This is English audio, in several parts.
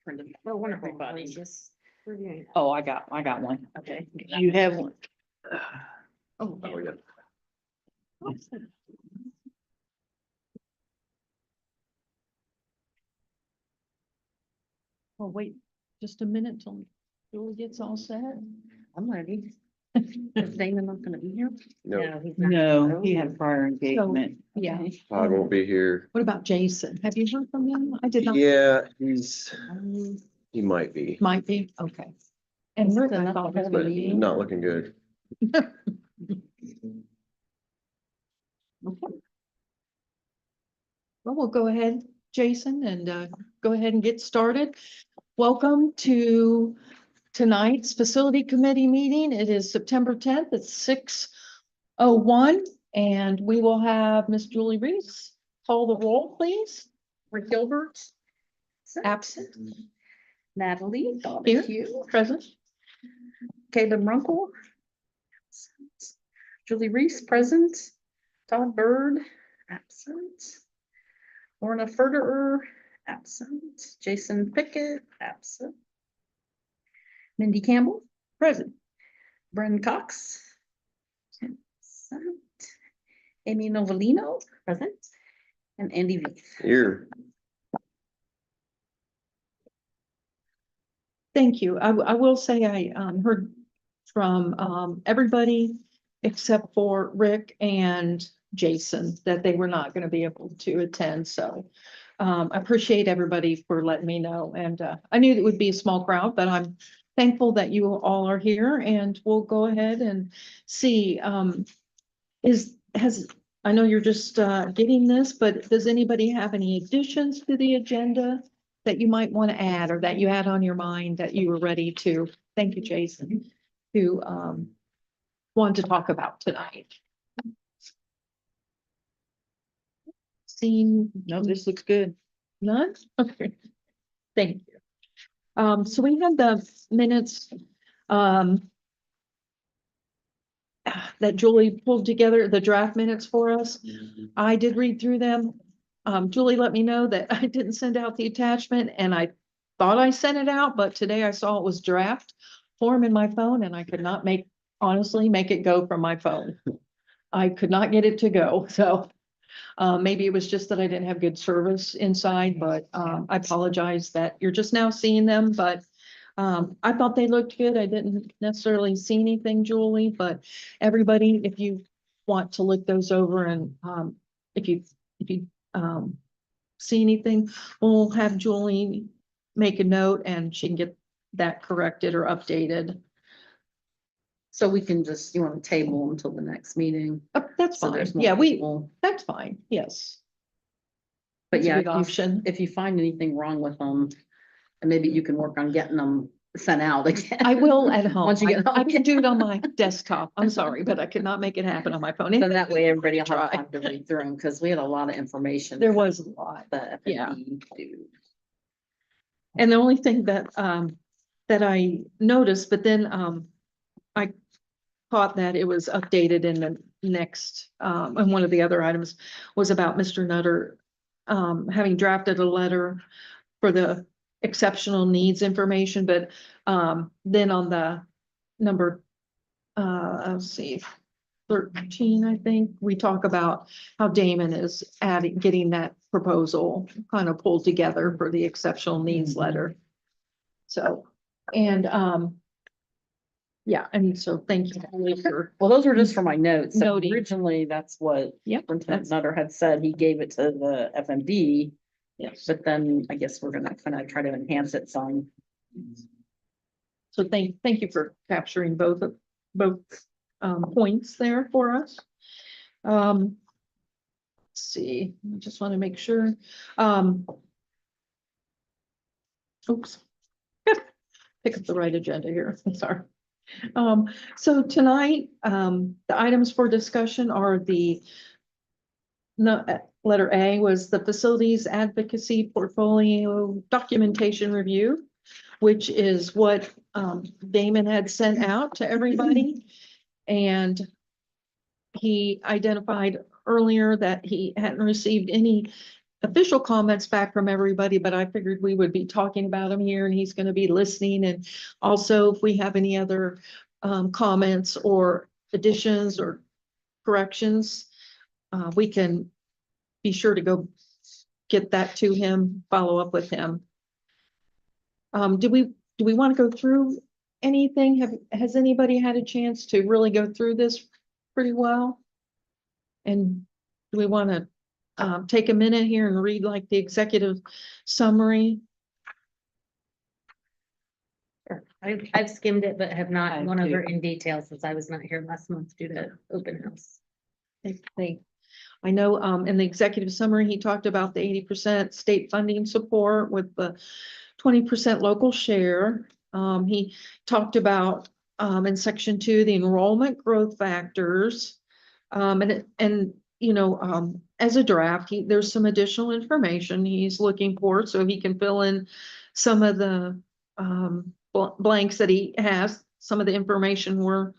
Well, one everybody. Oh, I got one. Okay. You have one. Oh, yeah. Oh, wait, just a minute till Julie gets all set. I'm ready. Is Damon not gonna be here? No, he's not. No, he had a prior engagement. Yeah. Todd won't be here. What about Jason? Have you heard from him? I did not. Yeah, Um, he might be, Might be, okay. And Is Rick, it I enough thought to was have but gonna be. not looking good. Okay. Well, we'll go ahead, Jason, and go ahead and get started. Welcome to tonight's facility committee meeting. It is September 10th at 6:01, and we will have Miss Julie Reese call the roll, please. Rick Gilbert. Absent. Natalie Here. Donahue. Present. Caleb Runkle. Absent. Julie Reese, present. Todd Bird, absent. Lorna Furterer, absent. Jason Pickett, absent. Mindy Campbell, Present. Bren Cox, absent. Amy Novelino, present. And Andy Veith. Here, Thank you. I will say I heard from everybody except for Rick and Jason that they were not going to be able to attend. So I appreciate everybody for letting me know. And I knew it would be a small crowd, but I'm thankful that you all are here, and we'll go ahead and see. I know you're just getting this, but does anybody have any additions to the agenda that you might want to add, or that you had on your mind that you were ready to, thank you, Jason, to want to talk about tonight? Seeing, No, this looks good. none? Okay. Thank you. So we have the minutes that Julie pulled together, the draft minutes for us. I did read through them. Julie let me know that I didn't send out the attachment, and I thought I sent it out, but today I saw it was draft form in my phone, and I could not honestly make it go from my phone. I could not get it to go, so maybe it was just that I didn't have good service inside, but I apologize that you're just now seeing them, but I thought they looked good. I didn't necessarily see anything, Julie, but everybody, if you want to look those over, and if you see anything, we'll have Julie make a note and she can get that corrected or updated. So we can just, you want to table until the next meeting? That's So fine. there's more Yeah, people. that's fine. Yes. But That's a yeah, good option. if you find anything wrong with them, and maybe you can work on getting them sent out again. I will at home. Once you get I home. can do it on my desktop. I'm sorry, but I could not make it happen on my phone. So that way everybody will have Try. time to read through them, because we had a lot of information. There was a lot. The Yeah. FND do. And the only thing that I noticed, but then I caught that it was updated in the next, and one of the other items was about Mr. Nutter having drafted a letter for the exceptional needs information, but then on the number, let's see, 13, I think, we talk about how Damon is getting that proposal kind of pulled together for the exceptional needs letter. So, and yeah, and so thank you for, Well, those were just for my notes. So Noting. originally, that's what yep, Superintendent Nutter had said. He gave it to the FMD, yes. but then I guess we're gonna kind of try to enhance it some. So thank you for capturing both points there for us. Let's see, I just want to make sure. Oops. Pick up the right agenda here. I'm sorry. So tonight, the items for discussion are letter A was the facilities advocacy portfolio documentation review, which is what Damon had sent out to everybody. And he identified earlier that he hadn't received any official comments back from everybody, but I figured we would be talking about him here and he's going to be listening. And also if we have any other comments or additions or corrections, we can be sure to go get that to him, follow up with him. Do we want to go through anything? Has anybody had a chance to really go through this pretty well? And do we want to take a minute here and read like the executive summary? Sure. I've skimmed it, but have I not gone do. over in detail since I was not here last month due to open house. I know in the executive summary, he talked about the 80% state funding support with the 20% local share. He talked about in section 2, the enrollment growth factors. And you know, as a draft, there's some additional information he's looking for, so he can fill in some of the blanks that he has, some of the information we're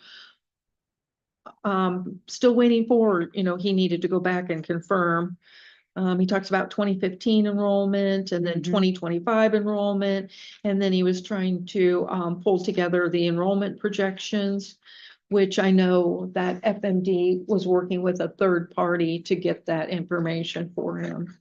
still waiting for, you know, he needed to go back and confirm. He talks about 2015 enrollment and then 2025 enrollment. And then he was trying to pull together the enrollment projections, which I know that FMD was working with a third party to get that information for him.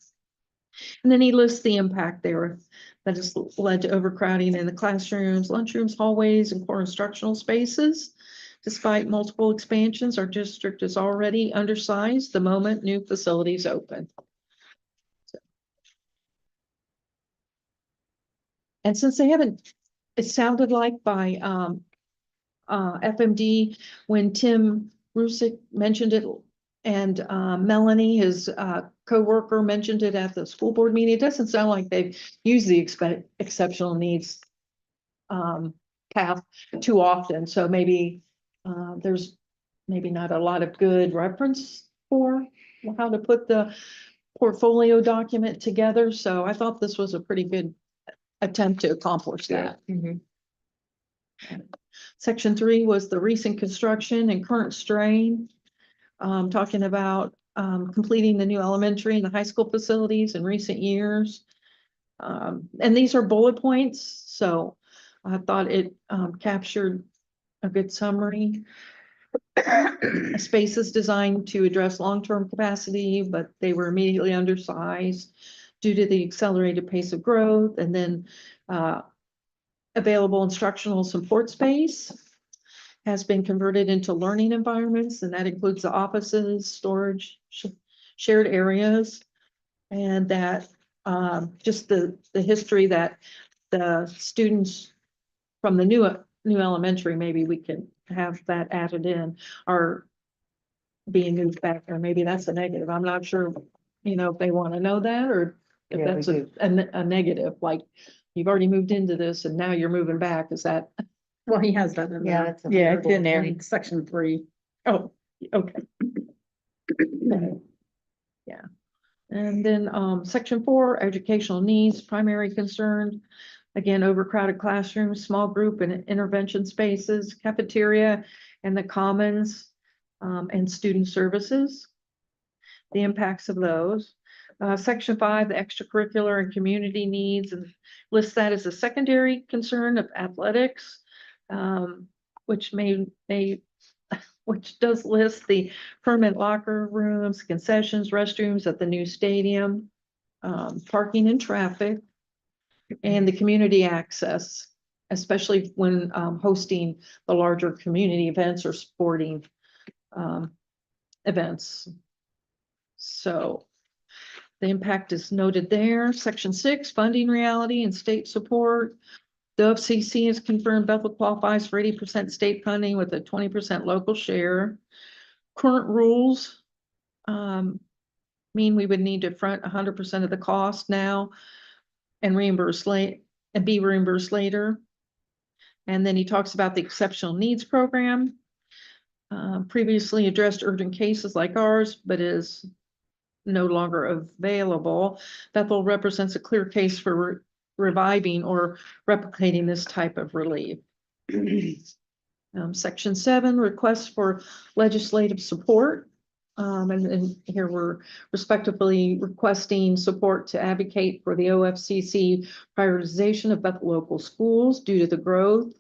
And then he lists the impact there that has led to overcrowding in the classrooms, lunchrooms, hallways, and core instructional spaces. Despite multiple expansions, our district is already undersized the moment new facilities open. And since they haven't, it sounded like by FMD, when Tim Rusick mentioned it and Melanie, his co-worker, mentioned it at the school board meeting, it doesn't sound like they've used the exceptional needs path too often. So maybe there's maybe not a lot of good reference for how to put the portfolio document together. So I thought this was a pretty good attempt to accomplish that. Section 3 was the recent construction and current strain, talking about completing the new elementary and the high school facilities in recent years. And these are bullet points, so I thought it captured a good summary. Spaces designed to address long-term capacity, but they were immediately undersized due to the accelerated pace of growth. And then available instructional support space has been converted into learning environments, and that includes the offices, storage, shared areas, and that just the history that the students from the new elementary, maybe we can have that added in, are being moved back, or maybe that's a negative. I'm not sure, you know, if they want to know that, or if Yeah, that's we a negative, like you've already moved into this and now you're moving back. Is that? Well, he has that in there. that's a Yeah, it's in there, point. section 3. Oh, okay. Yeah. And then section 4, educational needs, primary concern. Again, overcrowded classrooms, small group and intervention spaces, cafeteria and the commons, and student services. The impacts of those. Section 5, the extracurricular and community needs, and lists that as a secondary concern of athletics, which which does list the permanent locker rooms, concessions, restrooms at the new stadium, parking and traffic, and the community access, especially when hosting the larger community events or sporting events. So the impact is noted there. Section 6, funding reality and state support. The FCC has confirmed Bethel qualifies for 80% state funding with a 20% local share. Current rules mean we would need to front 100% of the cost now and reimburse and be reimbursed later. And then he talks about the exceptional needs program. Previously addressed urgent cases like ours, but is no longer available. Bethel represents a clear case for reviving or replicating this type of relief. Section 7, requests for legislative support. And here we're respectively requesting support to advocate for the OFCC prioritization of Bethel local schools due to the growth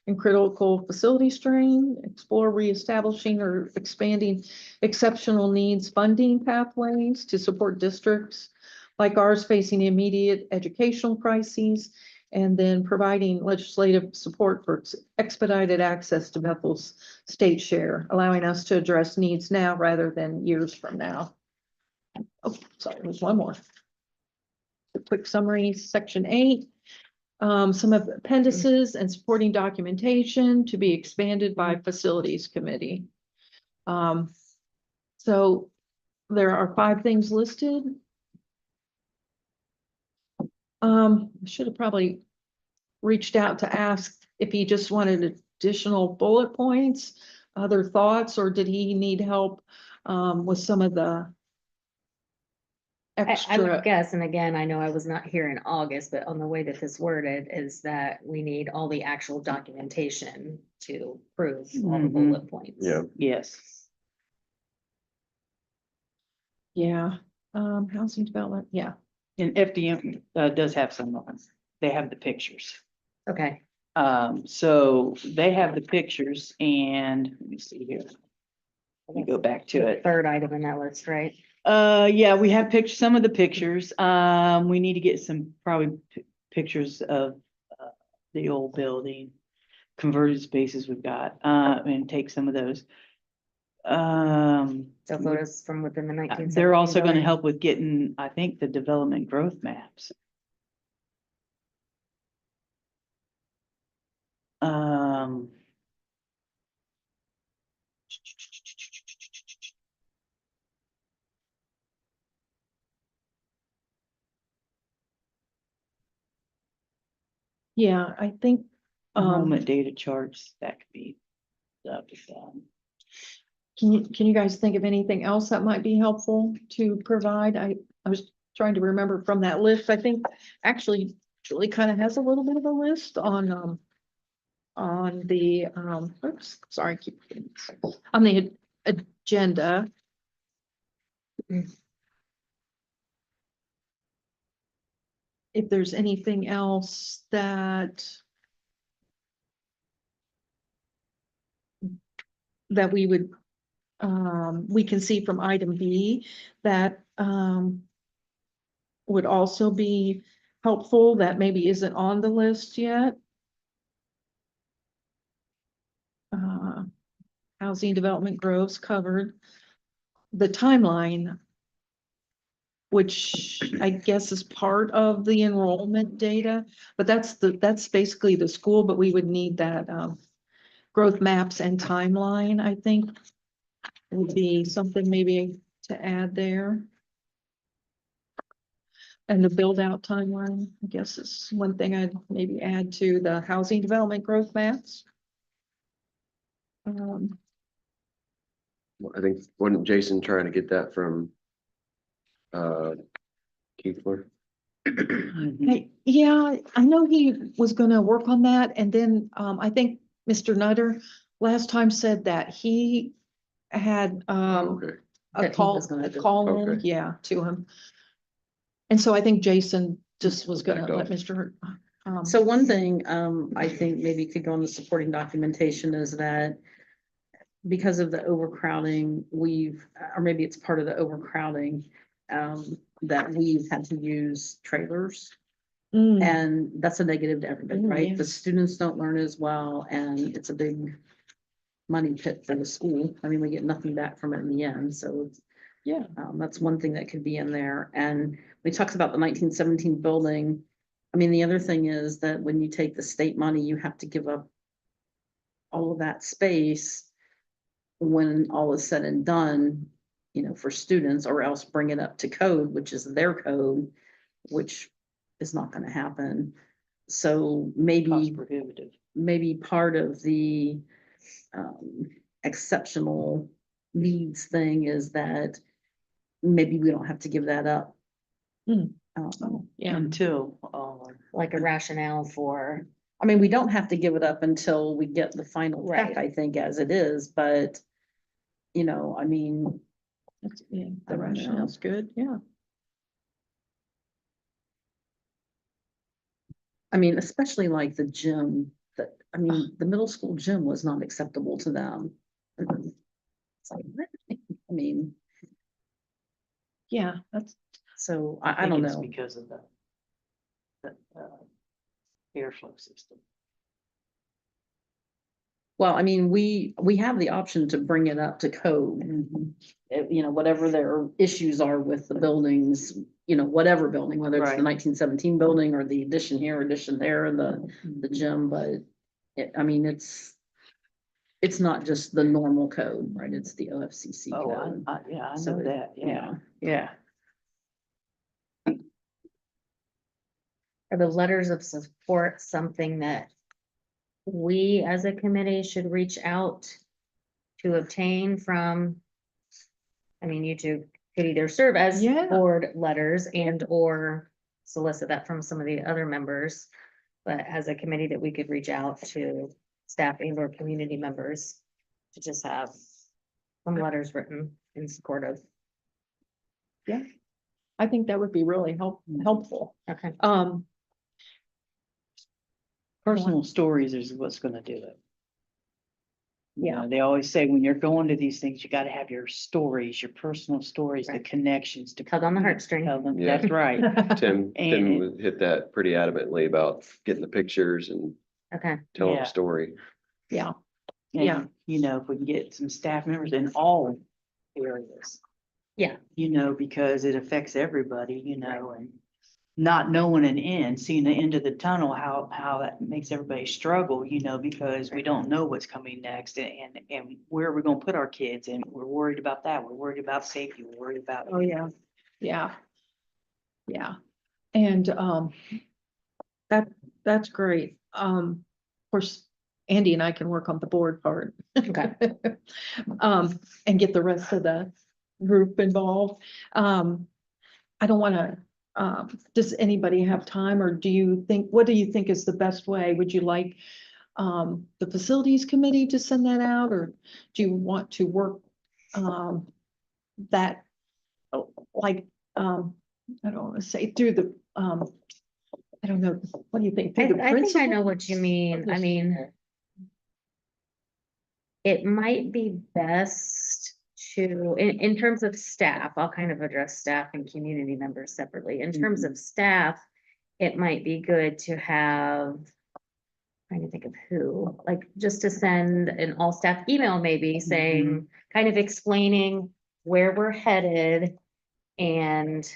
and critical facility strain, explore reestablishing or expanding exceptional needs funding pathways to support districts like ours facing immediate educational crises, and then providing legislative support for expedited access to Bethel's state share, allowing us to address needs now rather than years from now. Oh, sorry, there's one more. A quick summary, section 8. Some of the appendices and supporting documentation to be expanded by facilities committee. So there are 5 things listed. I should have probably reached out to ask if he just wanted additional bullet points, other thoughts, or did he need help with some of the I would extra? guess, and again, I know I was not here in August, but on the way that this worded is that we need all the actual documentation to prove all the Mhm. bullet points. Yeah. Yes. Yeah, housing development, yeah. And FDM does have some of them. They have the pictures. Okay, So they have the pictures and let me see here. Let me go back to it. third item in that list, right? Yeah, we have pictures, some of the pictures. We need to get some probably pictures of the old building, converted spaces we've got, and take some of those. So photos from within the 19. They're also gonna help with getting, I think, the development growth maps. Yeah, I think, Enrollment data charts, that could be. can you guys think of anything else that might be helpful to provide? I was trying to remember from that list. I think actually Julie kind of has a little bit of a list on the, oops, sorry, on the agenda. If there's anything else that we would, we can see from item B that, would also be helpful that maybe isn't on the list yet. Housing development grows covered. The timeline, which I guess is part of the enrollment data, but that's basically the school, but we would need that, growth maps and timeline, I think. Would be something maybe to add there. And the build out timeline, I guess is one thing I'd maybe add to the housing development growth maps. I think, wasn't Jason trying to get that from Keithler? Yeah, I know he was gonna work on that, and then, I think Mr. Nutter last time said that he had, Okay, a That he call, was gonna a do. call in, Okay. yeah, to him. And so I think Jason just was gonna Backed let off. Mr. So one thing, I think maybe could go on the supporting documentation is that because of the overcrowding, or maybe it's part of the overcrowding, that we've had to use trailers. Mm, And that's a negative to everybody, Mm, right? yeah. The students don't learn as well, and it's a big money pit for the school. I mean, we get nothing back from it in the end, so yeah, that's one thing that could be in there. And when he talks about the 1917 building, I mean, the other thing is that when you take the state money, you have to give up all of that space when all is said and done, for students, or else bring it up to code, which is their code, which is not gonna happen. So Cost maybe prohibitive. part of the exceptional needs thing is that maybe we don't have to give that up. Hmm. Yeah, Until, Like a rationale for, I mean, we don't have to give it up until we get the final tech, Right. I think, as it is, but, I mean, Yeah, I the don't know. rationale's good, yeah. I mean, especially like the gym, that, I mean, the middle school gym was not acceptable to them. It's like, what? I mean, Yeah, that's, so I think don't it's know. Because of the airflow system. Well, I mean, we have the option to bring it up to code. You know, whatever their issues are with the buildings, you know, whatever building, whether it's the Right. 1917 building or the addition here, addition there, and the gym, but I mean, it's not just the normal code, right? It's the OFCC Oh, code. yeah, I So know it- that, yeah. Are the letters of support something that we as a committee should reach out to obtain from? I mean, you two could either serve as Yeah. board letters and or solicit that from some of the other members. But as a committee that we could reach out to staff and or community members to just have some letters written in support of. I think that would be really helpful. Okay. Personal stories is what's gonna do it. You Yeah. know, they always say when you're going to these things, you gotta have your stories, your personal stories, the Right. connections to. Tug on the heartstring. Tell them, Yeah. that's right. Tim And- would hit that pretty adamantly about getting the pictures and Okay, telling Yeah. a story. Yeah, Yeah. And, you know, if we can get some staff members in all areas. Yeah. You know, because it affects everybody, you know, and not knowing an end, seeing the end of the tunnel, how that makes everybody struggle, you know, because we don't know what's coming next and where we're gonna put our kids and we're worried about that. We're worried about safety. We're worried about. oh, yeah, yeah. Yeah, and, that's great. Of course, Andy and I can work on the board part. Okay. And get the rest of the group involved. I don't wanna, does anybody have time, or what do you think is the best way? Would you like the facilities committee to send that out, or do you want to work that, like, I don't wanna say through the, I don't know, what do you think? I Through the think I principal? know what you mean. I mean, it might be best to, in terms of staff, I'll kind of address staff and community members separately. In terms of staff, it might be good to have, trying to think of who, like, just to send an all staff email maybe saying, kind of explaining where we're headed and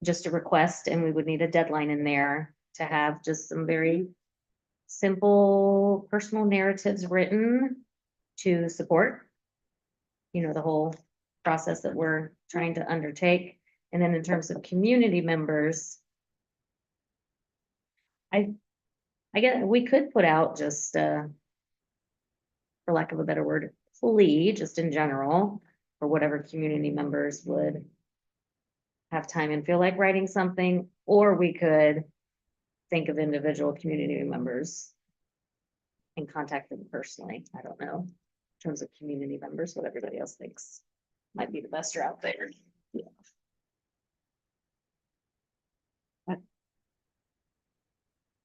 just a request, and we would need a deadline in there to have just some very simple personal narratives written to support, you know, the whole process that we're trying to undertake. And then in terms of community members, I guess we could put out just, for lack of a better word, plea, just in general, for whatever community members would have time and feel like writing something, or we could think of individual community members and contact them personally. I don't know, in terms of community members, what everybody else thinks might be the best route there.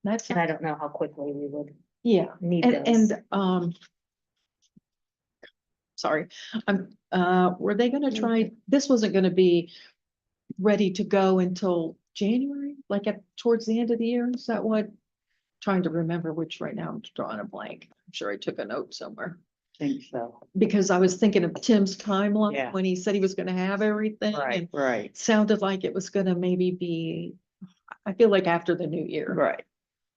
That's, And I don't know how quickly we would yeah, need and, those. sorry, were they gonna try, this wasn't gonna be ready to go until January, like towards the end of the year? Is that what? Trying to remember which, right now I'm drawing a blank. I'm sure I took a note somewhere. Think so. Because I was thinking of Tim's timeline Yeah. when he said he was gonna have everything, and Right, it sounded like it was gonna maybe be, I feel like after the new year. right.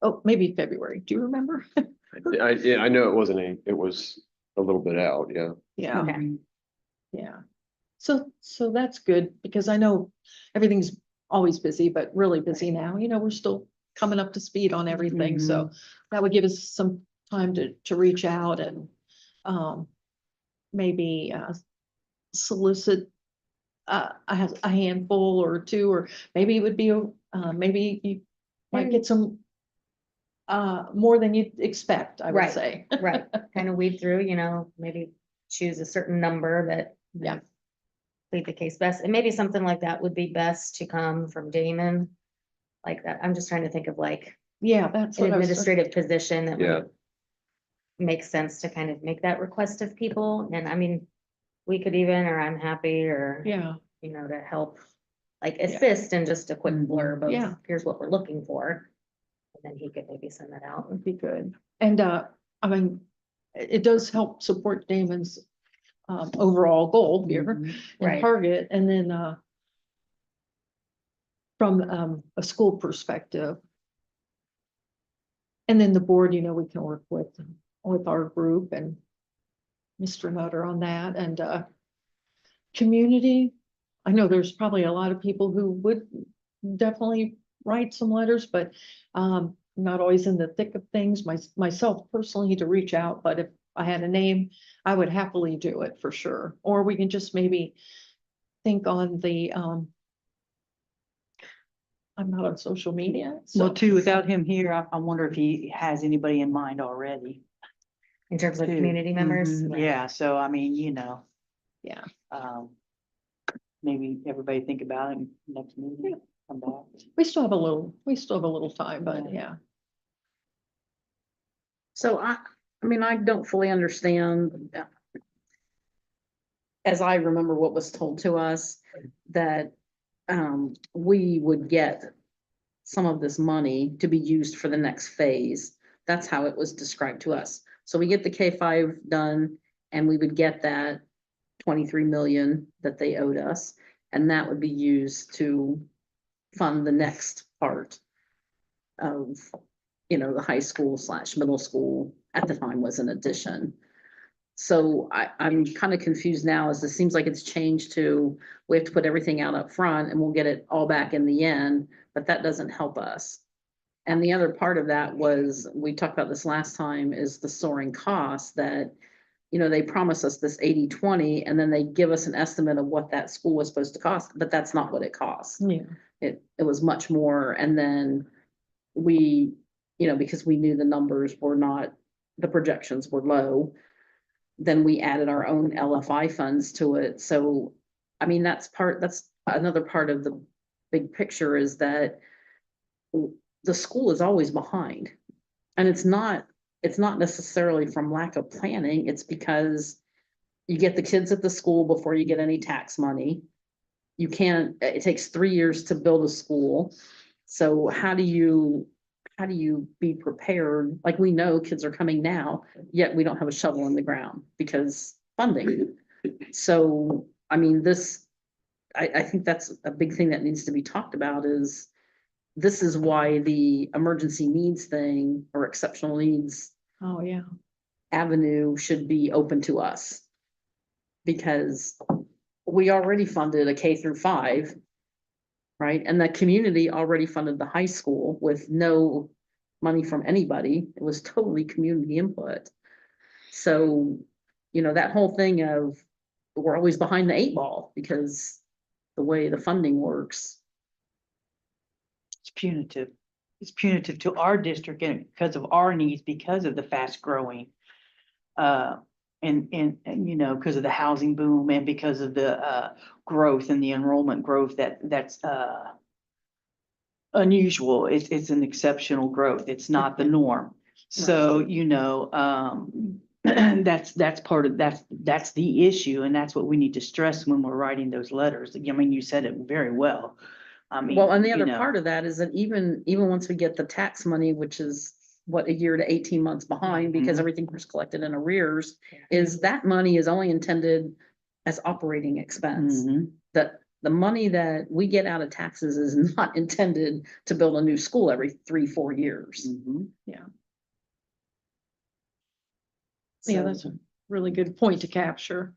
Oh, maybe February. Do you remember? Yeah, I know it was a little bit out, yeah. Yeah. Okay. Yeah. So that's good, because I know everything's always busy, but really busy now. You know, we're still coming up to speed on everything, so that would give us some time to reach out and maybe solicit a handful or two, or maybe it would be, maybe you might get some more than you'd expect, I would Right. say. Right, kind of weed through, you know, maybe choose a certain number that. Yeah. make the case best, and maybe something like that would be best to come from Damon. Like that, I'm just trying to think of like Yeah, that's an what I was. administrative position that Yeah. would make sense to kind of make that request of people, and I mean, we could even, or I'm happy, or, Yeah, you know, to help like assist in just a quick Mhm. blurb Yeah. of, here's what we're looking for. And then he could maybe send that out. would be good. And, I mean, it does help support Damon's, overall goal here Mhm. and Right. target, and then, from, a school perspective. And then the board, you know, we can work with our group and Mr. Nutter on that, and, community. I know there's probably a lot of people who would definitely write some letters, but, not always in the thick of things. Myself personally to reach out, but if I had a name, I would happily do it for sure. Or we can just maybe think on the, I'm not on social media, so. Well, too, without him here, I wonder if he has anybody in mind already. In terms of too. community members. Mhm, Right. Yeah, so I mean, you know. Yeah. Maybe everybody think about it next meeting, come back. We still have a little time, but yeah. So I mean, I don't fully understand. As I remember what was told to us, that, we would get some of this money to be used for the next phase. That's how it was described to us. So we get the K5 done and we would get that 23 million that they owed us. And that would be used to fund the next part of, you know, the high school / middle school at the time was an addition. So I'm kind of confused now, as it seems like it's changed to, we have to put everything out up front and we'll get it all back in the end, but that doesn't help us. And the other part of that was, we talked about this last time, is the soaring costs that, you know, they promise us this 80/20 and then they give us an estimate of what that school was supposed to cost, but that's not what it costs. Yeah. It was much more, and then we, you know, because we knew the numbers were not, the projections were low, then we added our own LFI funds to it. So, I mean, that's another part of the big picture, is that the school is always behind. And it's not necessarily from lack of planning, it's because you get the kids at the school before you get any tax money. You can't, it takes 3 years to build a school. So how do you be prepared? Like, we know kids are coming now, yet we don't have a shovel in the ground because funding. So, I mean, I think that's a big thing that needs to be talked about, is this is why the emergency needs thing or exceptional needs Oh, yeah. avenue should be open to us. Because we already funded a K-5, right? And the community already funded the high school with no money from anybody. It was totally community input. So, you know, that whole thing of, we're always behind the 8 ball because the way the funding works. It's punitive. It's punitive to our district and because of our needs, because of the fast growing. And you know, because of the housing boom and because of the growth and the enrollment growth that's unusual. It's an exceptional growth. It's not the norm. So, you know, that's part of, that's the issue, and that's what we need to stress when we're writing those letters. I mean, you said it very well. I mean, Well, and the you other know, part of that is that even once we get the tax money, which is what, 1 year to 18 months behind, because Mhm. everything was collected in arrears, is that money is only intended as operating expense. mhm. That the money that we get out of taxes is not intended to build a new school every 3-4 years. Mhm. Yeah, So- that's a really good point to capture.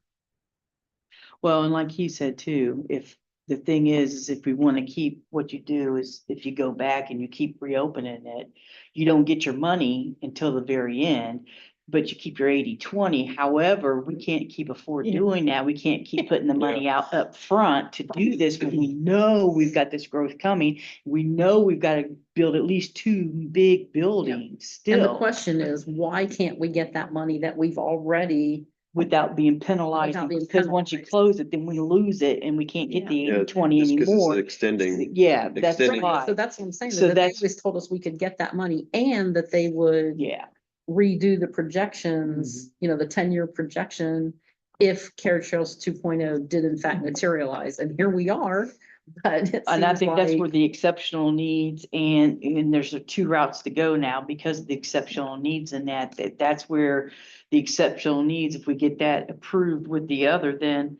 Well, and like he said too, if the thing is if we want to keep, what you do is if you go back and you keep reopening it, you don't get your money until the very end, but you keep your 80/20. However, we can't keep afford Yeah. doing that. We can't keep putting the money out up front to do this when we know we've got this growth coming. We know we've got to build at least 2 big buildings And the still. question is, why can't we get that money that we've already without being penalized, Without being because once you penalized. close it, then we lose it and we can't get the Yeah, 80/20 just 'cause it's anymore. extending. Yeah, that's extending- why, So that's what I'm saying, is So that they that's- always told us we could get that money and that they would yeah. redo the projections, you know, the 10-year projection, if Carriage Trails 2.0 did in fact materialize, and here we are, but it And I seems think that's where like, the exceptional needs and there's two routes to go now because of the exceptional needs and that's where the exceptional needs, if we get that approved with the other, then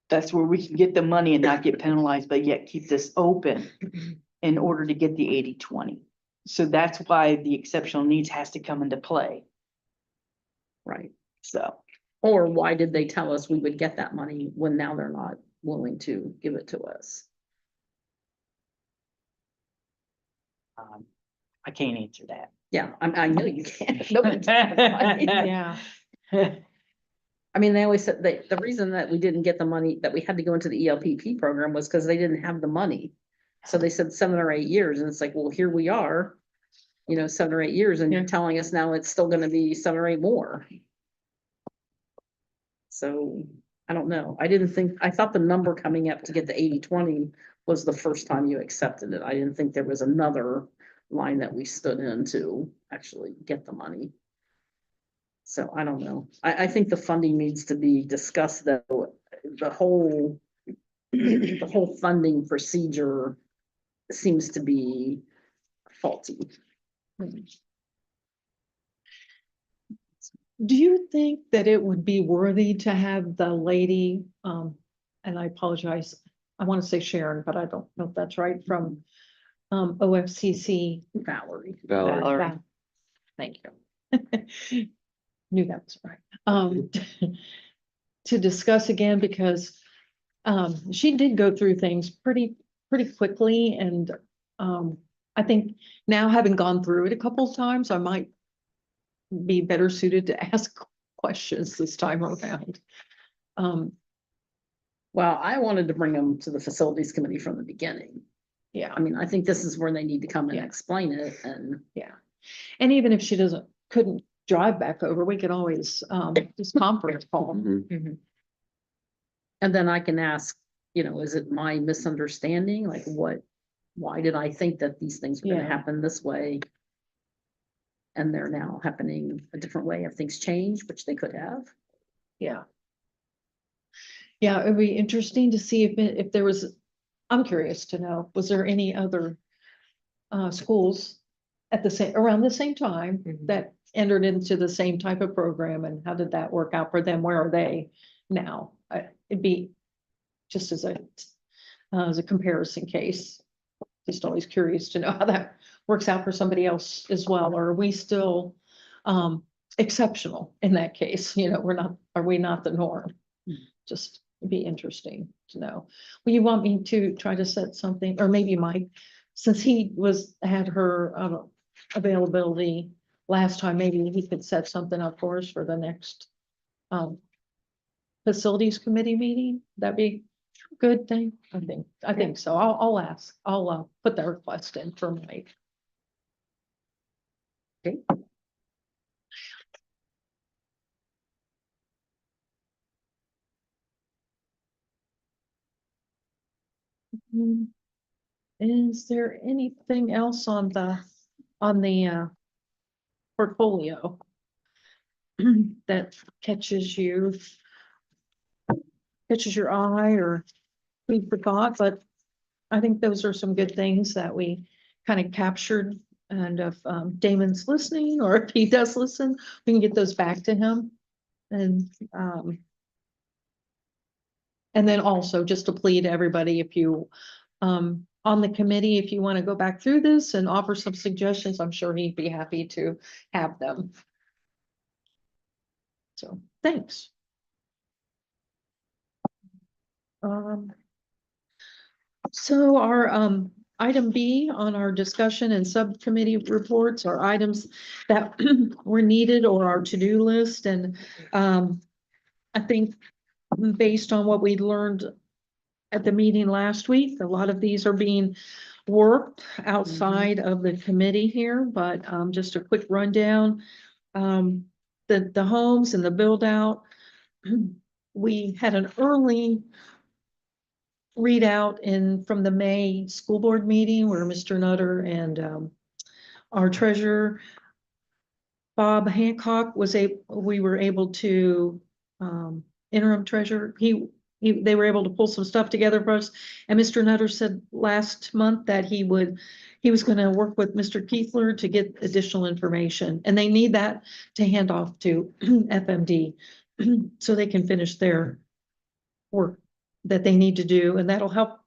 that's where we can get the money and not get penalized, but yet keep this open in order to get the 80/20. So that's why the exceptional needs has to come into play. right. So, Or why did they tell us we would get that money when now they're not willing to give it to us? I can't answer that. Yeah, I know you can't. Nobody can, right? Yeah, I mean, they always said the reason that we didn't get the money, that we had to go into the ELPP program was because they didn't have the money. So they said 7 or 8 years, and it's like, well, here we are, you know, 7 or 8 years, and you're Yeah. telling us now it's still gonna be 7 or 8 more. So, I don't know. I thought the number coming up to get the 80/20 was the first time you accepted it. I didn't think there was another line that we stood in to actually get the money. So I don't know. I think the funding needs to be discussed, though. The whole funding procedure seems to be faulty. do you think that it would be worthy to have the lady, and I apologize, I want to say Sharon, but I don't know if that's right, from OFCC. Valerie. Valerie. Valerie. Thank you. Knew that was right. To discuss again, because she did go through things pretty quickly, and I think now, having gone through it a couple of times, I might be better suited to ask questions this time around. Well, I wanted to bring them to the facilities committee from the beginning. Yeah, I mean, I think this is where they need to come and Yeah. explain it, and and even if she couldn't drive back over, we could always just conference call. Mhm. and then I can ask, you know, is it my misunderstanding? Like why did I think that these things were gonna Yeah. happen this way? And they're now happening a different way. Have things changed, which they could have? Yeah. Yeah, it'd be interesting to see if there was, I'm curious to know, was there any other schools at around the same time Mhm. that entered into the same type of program, and how did that work out for them? Where are they now? It'd be just as a comparison case. Just always curious to know how that works out for somebody else as well, or are we still exceptional in that case? You know, are we not the norm? Just be interesting to know. Well, you want me to try to set something, or maybe Mike, since he had her availability last time, maybe he could set something up for us for the next facilities committee meeting? That'd be a good thing. I think so. I'll ask. I'll put that request in for Mike. Okay. Hmm. Is there anything else on the portfolio that catches your eye, or we forgot? But I think those are some good things that we kind of captured. And if Damon's listening, or if he does listen, we can get those back to him. And then also just to plead to everybody, if you, on the committee, if you want to go back through this and offer some suggestions, I'm sure he'd be happy to have them. So, thanks. So our item B on our discussion and subcommittee reports are items that were needed or our to-do list. And I think based on what we learned at the meeting last week, a lot of these are being worked outside of the committee here, but just a quick rundown. The homes and the build out we had an early readout from the May school board meeting where Mr. Nutter and, our treasurer, Bob Hancock we were able to, interim treasurer, they were able to pull some stuff together for us. And Mr. Nutter said last month that he was gonna work with Mr. Keithler to get additional information. And they need that to hand off to FMD so they can finish their work that they need to do. And that'll help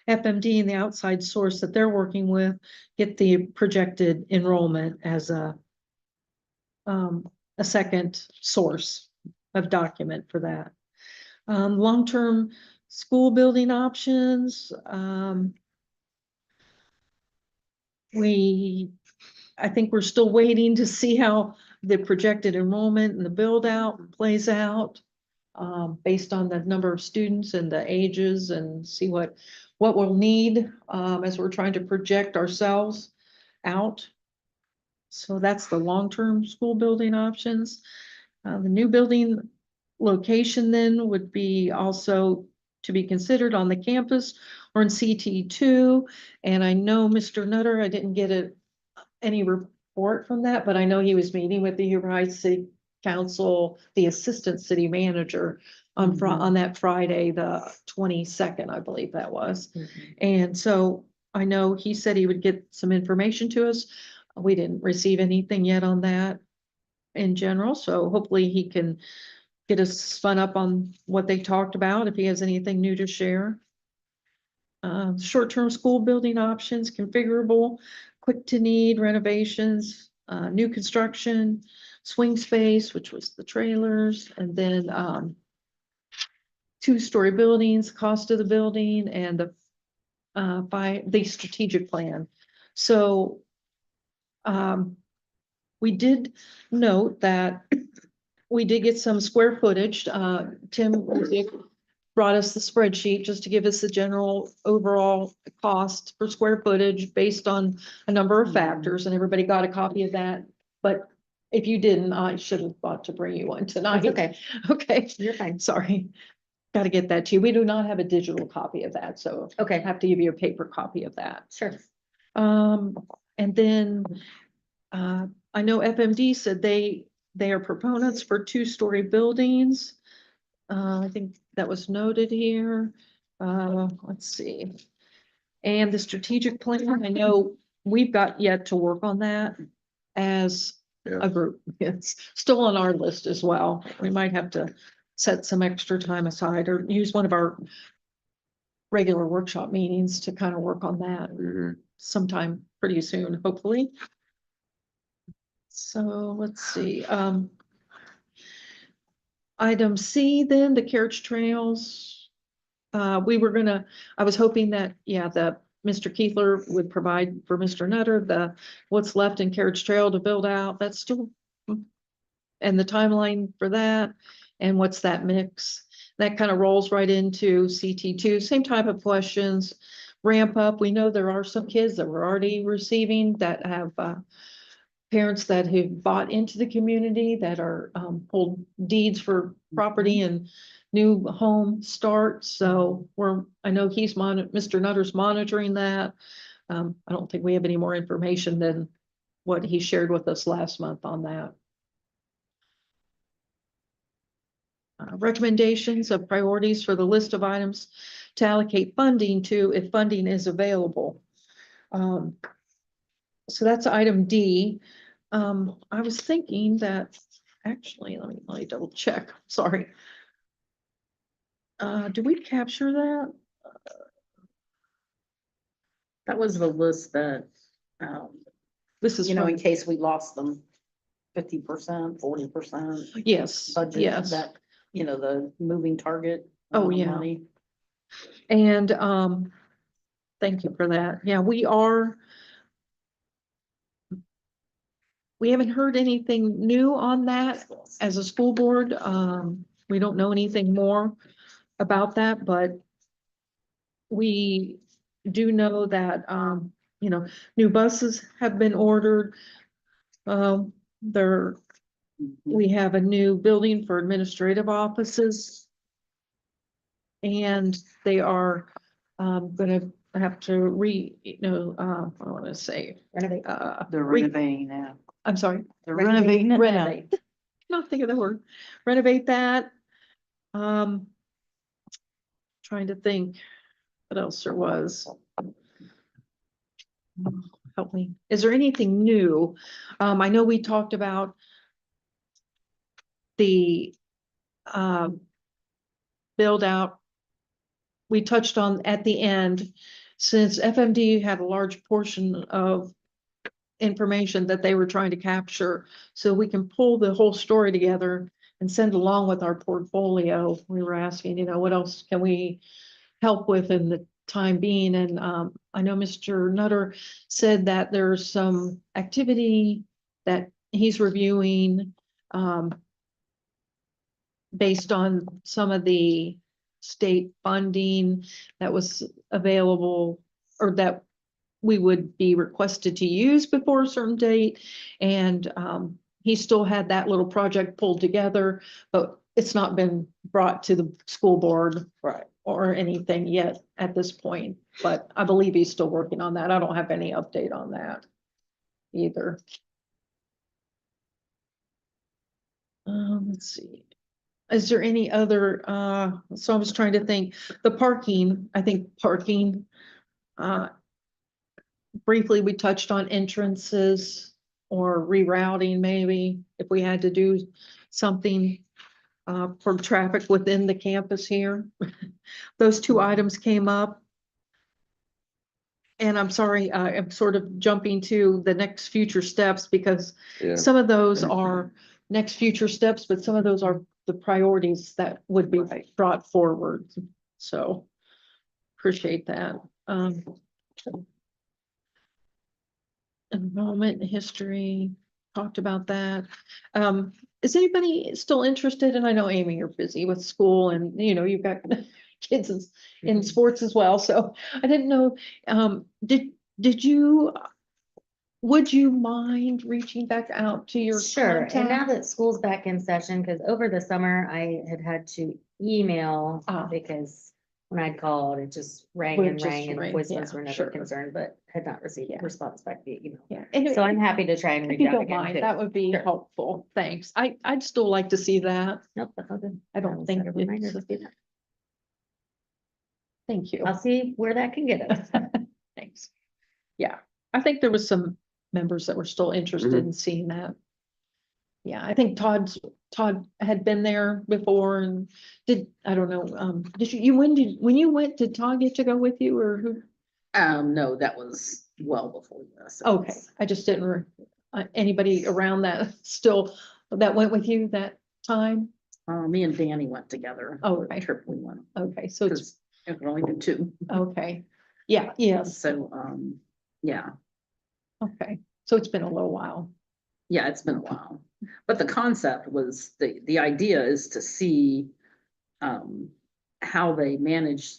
FMD and the outside source that they're working with get the projected enrollment as a second source of document for that. Long-term school building options, I think we're still waiting to see how the projected enrollment and the build out plays out. Based on the number of students and the ages and see what we'll need, as we're trying to project ourselves out. So that's the long-term school building options. The new building location then would be also to be considered on the campus or in CT2. And I know Mr. Nutter, I didn't get any report from that, but I know he was meeting with the Huber Heights City Council, the assistant city manager on that Friday, the 22nd, I believe that was. And so I know he said he would get some information to us. We didn't receive anything yet on that in general, so hopefully he can get us spun up on what they talked about, if he has anything new to share. Short-term school building options, configurable, quick to need renovations, new construction, swing space, which was the trailers, and then two-story buildings, cost of the building, and by the strategic plan. So we did note that we did get some square footage. Tim brought us the spreadsheet just to give us the general overall cost per square footage based on a number of factors, and everybody got a copy of that. But if you didn't, I should have thought to bring you one tonight. That's okay. Okay, You're fine. sorry. Got to get that to you. We do not have a digital copy of that, so I Okay, have to give you a paper copy of that. sure. And then, I know FMD said they are proponents for two-story buildings. I think that was noted here. Let's see. And the strategic plan, I know we've got yet to work on that as Yeah. a group. It's still on our list as well. We might have to set some extra time aside or use one of our regular workshop meetings to kind of work on that sometime pretty soon, hopefully. So let's see, item C then, the carriage trails. I was hoping that, Mr. Keithler would provide for Mr. Nutter what's left in carriage trail to build out. That's still, and the timeline for that, and what's that mix? That kind of rolls right into CT2, same type of questions. Ramp up, we know there are some kids that we're already receiving that have, parents that have bought into the community that are hold deeds for property and new home starts. So I know Mr. Nutter's monitoring that. I don't think we have any more information than what he shared with us last month on that. Recommendations of priorities for the list of items to allocate funding to if funding is available. So that's item D. I was thinking that, actually, let me double check, sorry. Do we capture that? That was the list that, This is, you know, in from- case we lost them, 50%, 40% yes, budget, yes. that, you know, the moving target. Oh, amount of yeah. money. And, thank you for that. Yeah, we haven't heard anything new on that as a school board. We don't know anything more about that, but we do know that, new buses have been ordered. They're We have a new building for administrative offices. And they are gonna have to I wanna say, Renovate. They're re- renovating now. I'm sorry, They're Renovate. renovating it now. renovate. Not think of the word, renovate that. Trying to think what else there was. Help me. Is there anything new? I know we talked about the build out. We touched on at the end, since FMD had a large portion of information that they were trying to capture, so we can pull the whole story together and send along with our portfolio. We were asking, what else can we help with in the time being? And I know Mr. Nutter said that there's some activity that he's reviewing based on some of the state funding that was available, or that we would be requested to use before a certain date. And he still had that little project pulled together, but it's not been brought to the school board or anything yet at this point. But I believe he's still working on that. I don't have any update on that either. Let's see. Is there any other, so I was trying to think, the parking, I think parking, briefly, we touched on entrances or rerouting maybe, if we had to do something for traffic within the campus here. Those two items came up. And I'm sorry, I'm sort of jumping to the next future steps, because Yeah. some of those are next future steps, but some of those are the priorities that would be brought forward. So appreciate that. Enrollment history, talked about that. Is anybody still interested? And I know, Amy, you're busy with school and, you've got kids in sports as well. So I didn't know, did you, would you mind reaching back out to your Sure, and now contact? that school's back in session, because over the summer I had to email Ah. because when I'd called, it just rang Would and just rang and ring, voicemails yeah, were never sure. concerned, but had not received a Yeah. response back via email. Yeah. And So I'm happy to try and if reach you out don't again mind, too. that would be Sure. helpful. Thanks. I'd still like to see that. Nope, that's all good. I don't will think set a reminder it's- to do that. Thank you. I'll see where that can get us. Thanks. Yeah, I think there was some members that were still interested Mhm. in seeing that. Yeah, I think Todd had been there before and I don't know, did when you went, did Todd get to go with you, or who? No, that was well before this. It Okay, was- I just didn't, anybody around that still, that went with you that time? Me and Danny went together. Oh, for the okay. Trip we went, Okay, so it's, because I could only do two. okay, yeah, yes, So, yeah, okay, so it's been a little while. yeah, it's been a while. But the concept was, the idea is to see how they manage.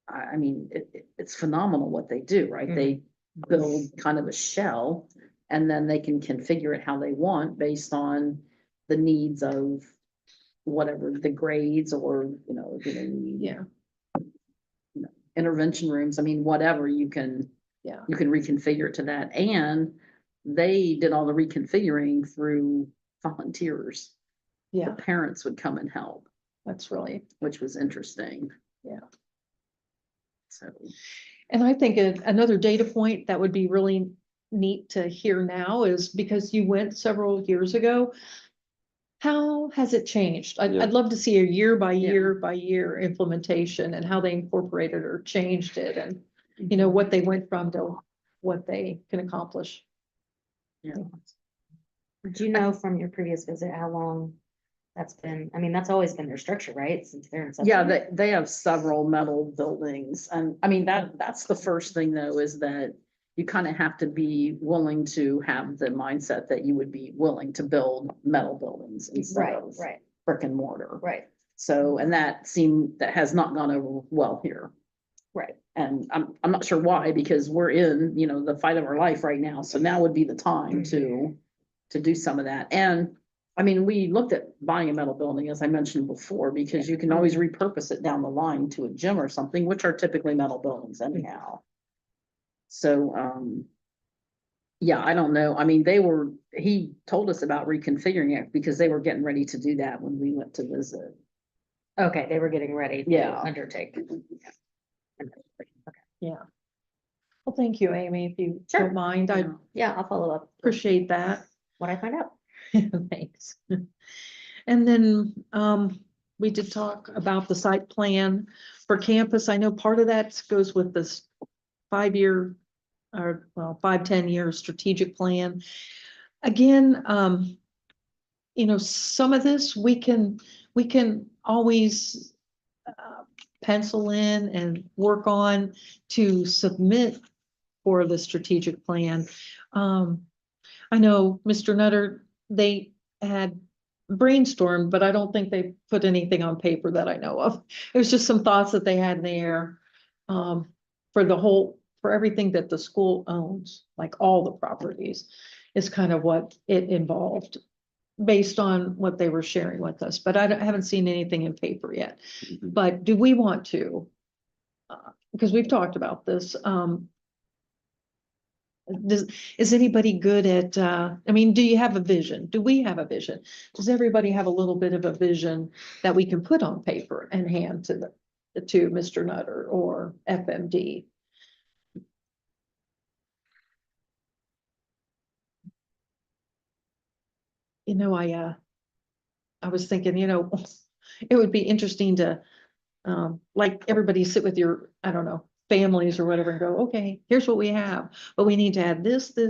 I mean, it's phenomenal what they do, right? They build kind of a shell, and then they can configure it how they want based on the needs of whatever the grades, or, do they need Yeah, intervention rooms? I mean, whatever, you can yeah, reconfigure it to that. And they did all the reconfiguring through volunteers. The yeah, parents would come and help, that's really. which was interesting. Yeah. So, And I think another data point that would be really neat to hear now is, because you went several years ago, how has it changed? Yeah. I'd love to see a year by Yeah. year by year implementation and how they incorporated or changed it, and what they went from to what they can accomplish. yeah. Do you know from your previous visit how long that's been? I mean, that's always been their structure, right? Since they're in. Yeah, session? they have several metal buildings. And I mean, that's the first thing though, is that you kind of have to be willing to have the mindset that you would be willing to build metal buildings instead Right, of right, brick and mortar. right, So, and that has not gone over well here. right. And I'm not sure why, because we're in, the fight of our life right now. So now would be the time to do some of that. And I mean, we looked at buying a metal building, as I mentioned before, because you can always repurpose it down the line to a gym or something, which are typically metal buildings anyhow. So, yeah, I don't know. I mean, he told us about reconfiguring it because they were getting ready to do that when we went to visit. Okay, they were getting ready to Yeah. undertake. Yeah. Well, thank you, Amy, if you Sure. don't mind. I Yeah. Yeah, I'll follow up. appreciate that. What I find out. Thanks. And then, we did talk about the site plan for campus. I know part of that goes with this 5-year or, well, 5-10 year strategic plan. Again, some of this we can always pencil in and work on to submit for the strategic plan. I know Mr. Nutter, they had brainstormed, but I don't think they put anything on paper that I know of. It was just some thoughts that they had in the air, for everything that the school owns, like all the properties, is kind of what it involved based on what they were sharing with us, but I haven't seen anything in paper yet. Mhm. But do we want to? Because we've talked about this, is anybody good at, I mean, do you have a vision? Do we have a vision? Does everybody have a little bit of a vision that we can put on paper and hand to Mr. Nutter or FMD? I was thinking, it would be interesting to, like everybody sit with your, I don't know, families or whatever and go, okay, here's what we have, but we need to add this, what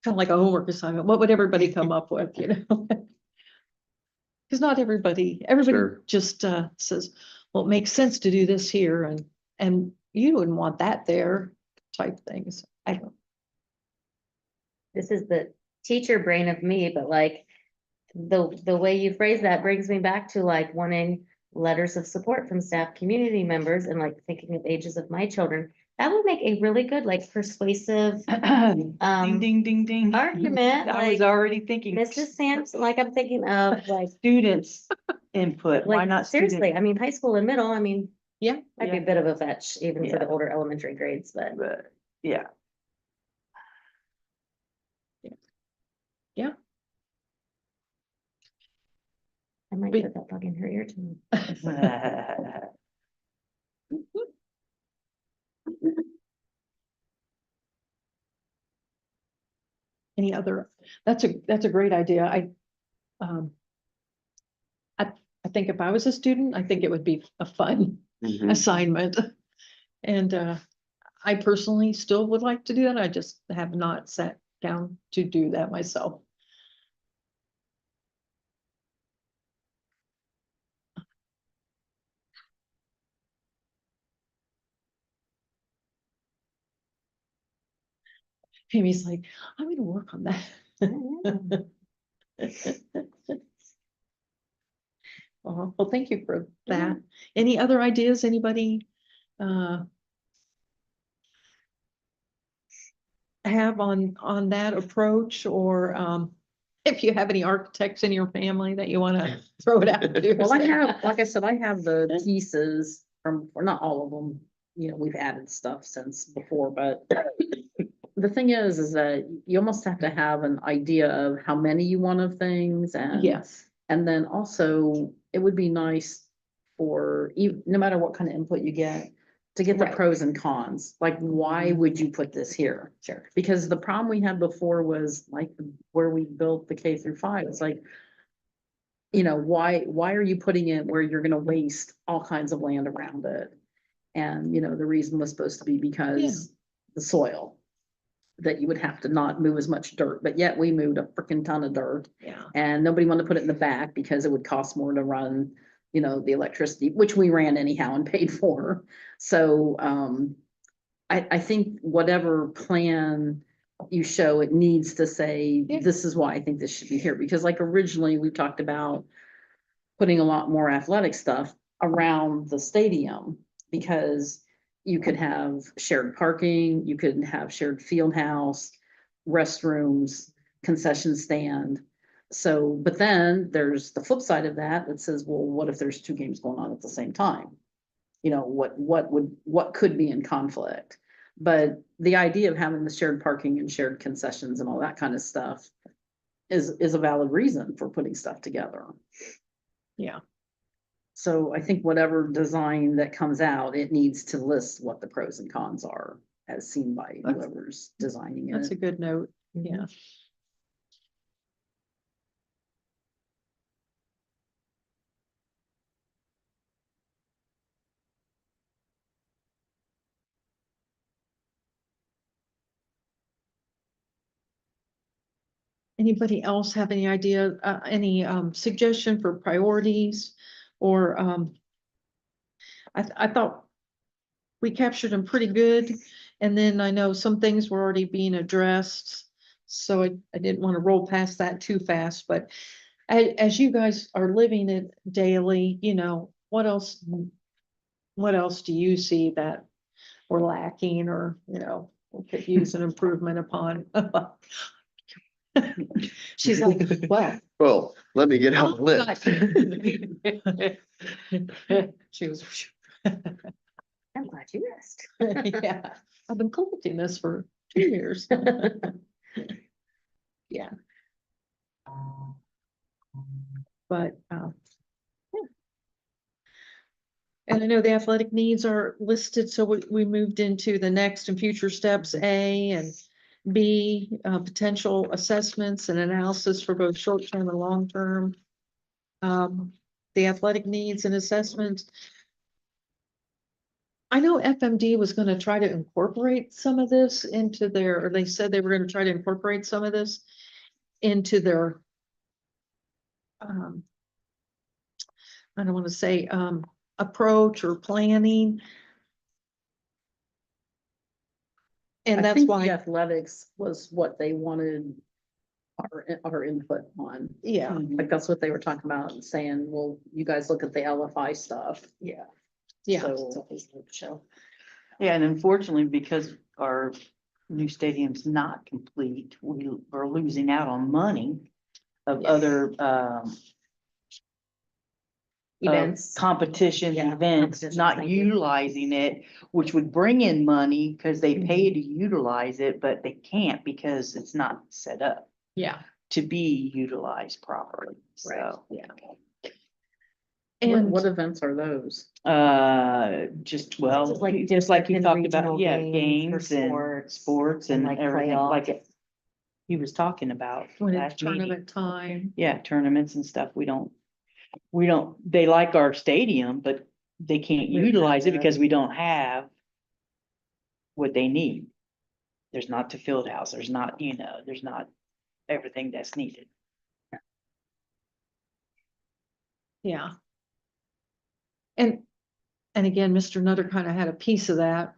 kind of like a homework assignment, what would everybody come up with, Because not everybody Sure. just, says, well, it makes sense to do this here and you wouldn't want that there type things. I don't. This is the teacher brain of me, but like the way you phrase that brings me back to like wanting letters of support from staff, community members, and like thinking of ages of my children. That would make a really good, like persuasive Ding, ding, ding, ding. argument. I was Like already thinking. Mrs. Sampson, like I'm thinking of like, Students input, why like not seriously, student? I mean, high school and middle, I mean, Yeah. might be a Yeah. bit of a fetch even for the Yeah. older elementary grades, but But, yeah. I might Be- put that bug in her ear too. Any other, that's a great idea. Um, I think if I was a student, I think it would be a fun Mhm. assignment. And, I personally still would like to do that. I just have not sat down to do that myself. Amy's like, I'm gonna work on that. Well, thank you for that. Any other ideas, anybody, have on that approach, or, if you have any architects in your family that you wanna throw it out to? Well, I have, like I said, I have the pieces from, or not all of them, we've added stuff since before, but the thing is that you almost have to have an idea of how many you want of things and. Yes, And then also, it would be nice for, no matter what kind of input you get, to get the Right. pros and cons, like, why would you put this here? Sure. Because the problem we had before was like where we built the K-5, it's like, why are you putting it where you're gonna waste all kinds of land around it? And, the reason was supposed to be because the soil, that you would have to not move as much dirt, but yet we moved a freaking ton of dirt. yeah, And nobody wanted to put it in the back because it would cost more to run, the electricity, which we ran anyhow and paid for. So, I think whatever plan you show, it needs to say, Yeah. this is why I think this should be here, because like originally we talked about putting a lot more athletic stuff around the stadium, because you could have shared parking, you could have shared field house, restrooms, concession stand. So, but then there's the flip side of that that says, well, what if there's two games going on at the same time? You know, what could be in conflict? But the idea of having the shared parking and shared concessions and all that kind of stuff is a valid reason for putting stuff together. Yeah. So I think whatever design that comes out, it needs to list what the pros and cons are as seen by That's- whoever's designing That's a it. good note. Yeah. Anybody else have any idea, any suggestion for priorities or I thought we captured them pretty good. And then I know some things were already being addressed. So I didn't want to roll past that too fast, but as you guys are living it daily, you know, what else do you see that we're lacking or, you know, we could use an improvement upon? She's like, well. Well, let me get Oh, out the list. God. She was, I'm glad you asked. yeah, I've been collecting this for 2 years. Yeah. But, yeah. And I know the athletic needs are listed, so we moved into the next and future steps, A and B, potential assessments and analysis for both short-term and long-term. The athletic needs and assessments. I know FMD was gonna try to incorporate some of this into their, or they said they were gonna try to incorporate some of this into their I don't wanna say, approach or planning. And I that's think the why, athletics was what they wanted our input on. yeah, Like that's what they were talking about and saying, well, you guys look at the LFI stuff. yeah. So, Yeah, and unfortunately, because our new stadium's not complete, we are losing out on money of Yeah. other, Events. competition Yeah, events, competitions, not thank you. utilizing it, which would bring in money because they Mm-hmm. pay to utilize it, but they can't because it's not set up Yeah. to be utilized properly, Right. so. Yeah. what And events are those? Just well, Just like just like you different talked about, regional yeah, games for games and sports sports and and like everything playoff. like it. He was talking about when it's last meeting. tournament time, Yeah, tournaments and stuff. We don't, they like our stadium, but they can't We don't have utilize it the- because we don't have what they need. There's not the field house, there's not, there's not everything that's needed. yeah. And again, Mr. Nutter kind of had a piece of that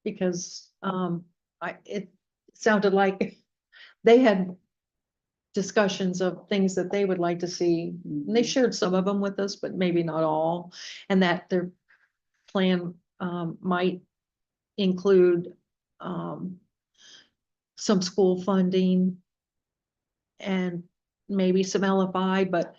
because it sounded like they had discussions of things that they would like to see. And they shared some of them with us, but maybe not all, and that their plan might include some school funding and maybe some LFI, but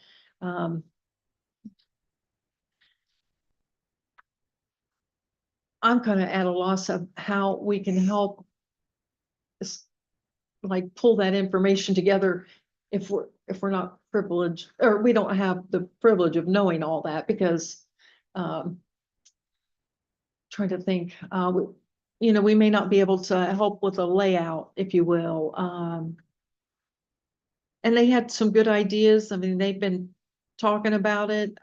I'm kind of at a loss of how we can help like pull that information together if we're not privileged, or we don't have the privilege of knowing all that, because trying to think, we may not be able to help with a layout, if you will. And they had some good ideas. I mean, they've been talking about it.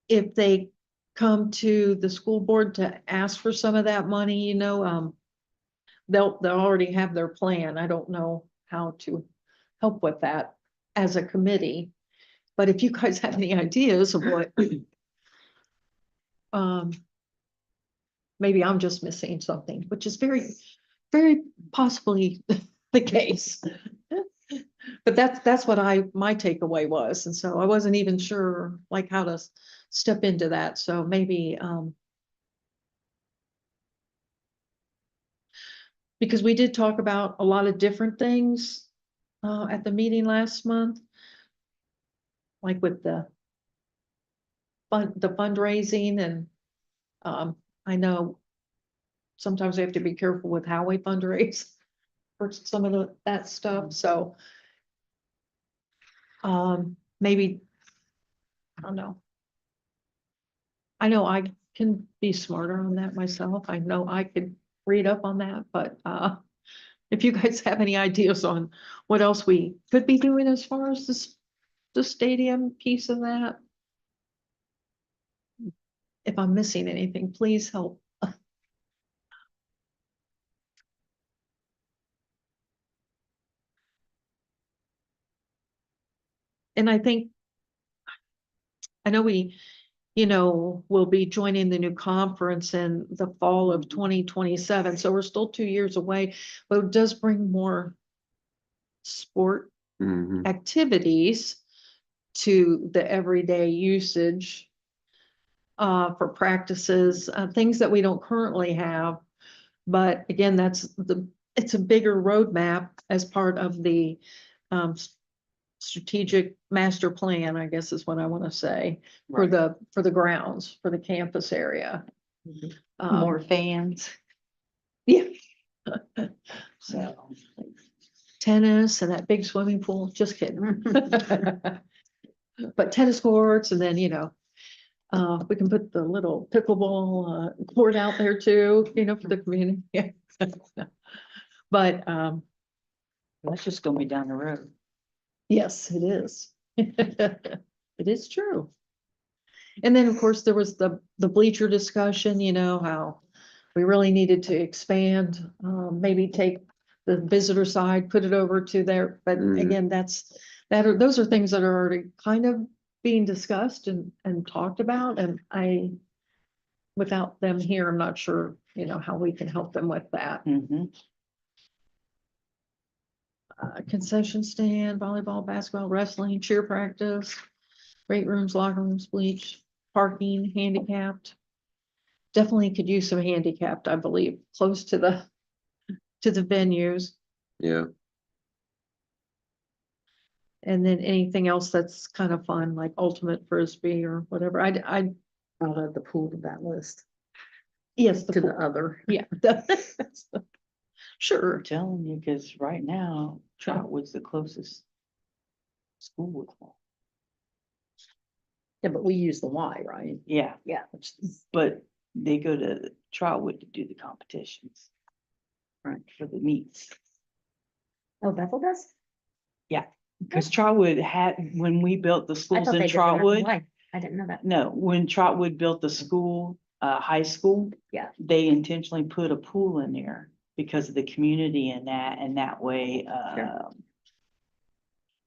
If they come to the school board to ask for some of that money, they'll already have their plan. I don't know how to help with that as a committee. But if you guys have any ideas of what, maybe I'm just missing something, which is very, very possibly the case. But that's what my takeaway was. And so I wasn't even sure like how to step into that. So maybe, because we did talk about a lot of different things at the meeting last month. Like with the fundraising and I know sometimes we have to be careful with how we fundraise for some of that stuff, so maybe, I don't know. I know I can be smarter on that myself. I know I could read up on that, but if you guys have any ideas on what else we could be doing as far as this, the stadium piece of that. If I'm missing anything, please help. And I think, I know we, will be joining the new conference in the fall of 2027, so we're still 2 years away, but it does bring more sport Mhm. activities to the everyday usage for practices, things that we don't currently have. But again, it's a bigger roadmap as part of the strategic master plan, I guess is what I want to say, for the grounds, for the campus area. More fans. Yeah. So tennis and that big swimming pool, just kidding. But tennis courts, and then, we can put the little pickleball court out there too, for the community. Yeah. But That's just gonna be down the road. yes, it is. It is true. And then, of course, there was the bleacher discussion, how we really needed to expand, maybe take the visitor side, put it over to there. But Mhm. again, those are things that are already kind of being discussed and talked about. And without them here, I'm not sure, how we can help them with that. Mhm. Concession stand, volleyball, basketball, wrestling, cheer practice, weight rooms, locker rooms, bleach, parking, handicapped. Definitely could use some handicapped, I believe, close to the venues. Yeah, And then anything else that's kind of fun, like ultimate frisbee or whatever. I'll add the pool to that list, Yes, to the pool. other. Yeah. Sure. I'm telling you, because right now, Trotwood's the closest school with one. Yeah, but we use the Y, right? Yeah, Yeah. but they go to Trotwood to do the competitions. Right. For the meets. Oh, Bethel does? Because Trotwood had, when we built the I schools thought in they did that in Trotwood, Hawaii. I didn't know that. no, when Trotwood built the school, high school. Yeah. They intentionally put a pool in there because of the community and that way, Sure.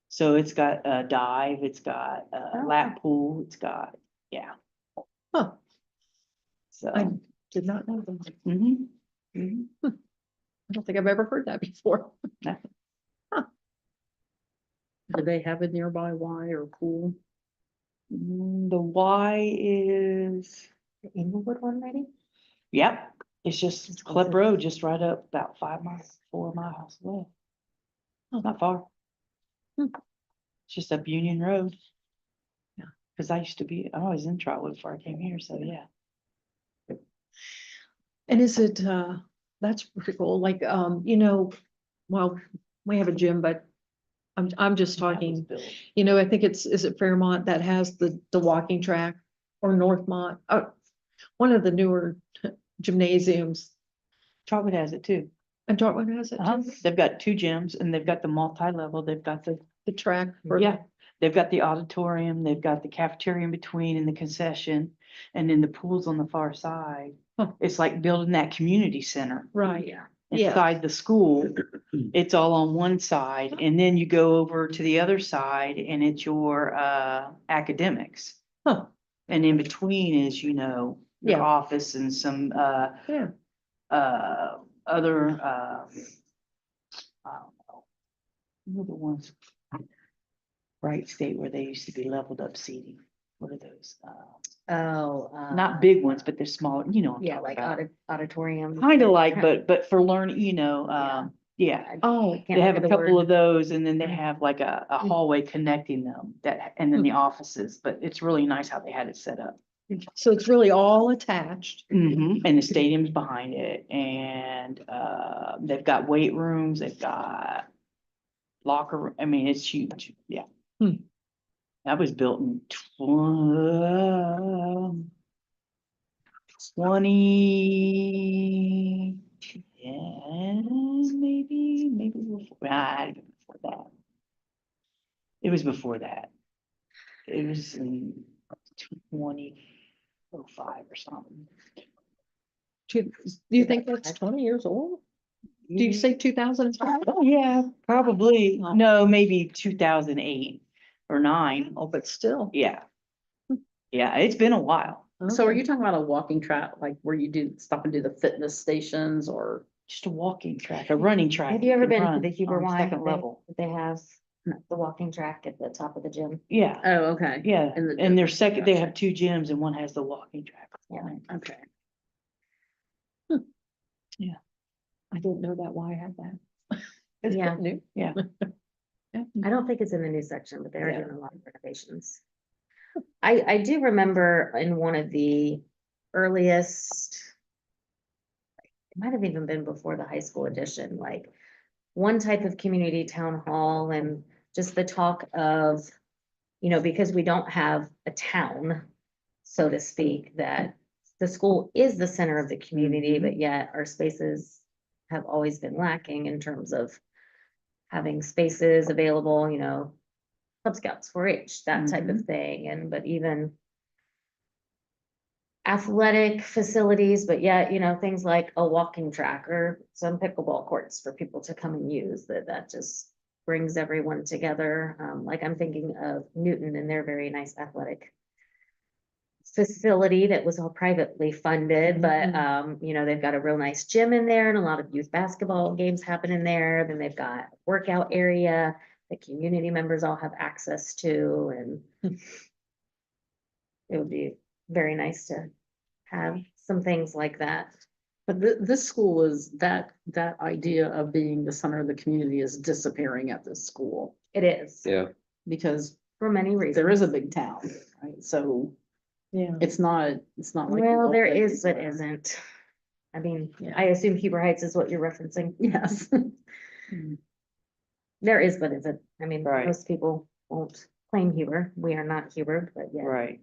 so it's got a dive, it's got a Oh, lap pool, it's got, yeah, Huh, so. I did not know that. Mhm, mhm. I don't think I've ever heard that before. Do they have a nearby Y or pool? The Y is, The Inglewood one, maybe? yep, it's just Clip Road, just right up about 5 miles, 4 miles away. Not far. Hmm. It's just up Union Road. Yeah. Cause I was in Trotwood before I came here, so yeah. And is it, that's pretty cool, like, well, we have a gym, but I'm just That was talking, built. I think is it Fairmont that has the walking track, or Northmont, one of the newer gymnasiums. Trotwood has it too. And Dartmouth has it Uh-huh. too, They've got 2 gyms and they've got the multi-level, they've got the track. for the- yeah, they've got the auditorium, they've got the cafeteria in between and the concession, and then the pool's on the far side. Huh. It's like building that community center Right, Yeah. yeah. inside the school. It's all on one side, and then you go over to the other side and it's your academics. Huh. And in between is, your Yeah. office and some Yeah. other I don't know. What are the ones? Bright State where they used to be leveled up seating. What are those? Oh. not big ones, but they're small, you know. what I'm Yeah, talking like about. auditorium. Kind of like, but for learning, Yeah. yeah. Oh, Can't They have think a of the couple word. of those and then they Mm. have like a hallway connecting them and then the offices, but it's really nice how they had it set up. so it's really all attached. And the stadium's behind it and, they've got weight rooms, they've got locker, I mean, it's huge, yeah. Hmm. That was built in 2010, maybe before, before that. It was before that. It was in 2005 or something. Do you think that's 20 years old? Do you say 2005? Oh, yeah, probably. Oh. No, maybe 2008 or 9. Oh, but still. Yeah. Yeah, it's been a while. So are Okay. you talking about a walking track, like where you do stop and do the fitness stations or? Just a walking track, a running track. Have you ever can been to run the Huber on Y? Second level. They have the walking track at the top of the gym. Yeah, Oh, okay. yeah. In the And their gym. second, they Gotcha. have 2 gyms and one has the walking track. Yeah. Okay. I didn't know that. Why I had that. It's Yeah. new. Yeah. Yeah. I don't think it's in the new section, but they are Yeah. doing a lot of renovations. I do remember in one of the earliest. It might have even been before the high school edition, like one type of community town hall and just the talk of, because we don't have a town, so to speak, that the school is the center of the community, but yet our spaces have always been lacking in terms of having spaces available, Cub Scouts, 4-H, that type of thing, but even athletic facilities, but yet, things like a walking track or some pickleball courts for people to come and use, that just brings everyone together. Like I'm thinking of Newton and their very nice athletic facility that was all privately funded, but, they've got a real nice gym in there and a lot of youth basketball games happen in there. Then they've got a workout area that community members all have access to, and it would be very nice to have some things like that. But this school is that idea of being the center of the community is disappearing at this school It is, Yeah, because for many reasons. there is a big town, right? So Yeah. it's not like. Well, the there old is, days but where- isn't. I mean, Yeah. I assume Huber Heights is what you're referencing. Yes. There is, but isn't. I mean, Right. most people won't claim Huber. We are not Huber, but yet Right.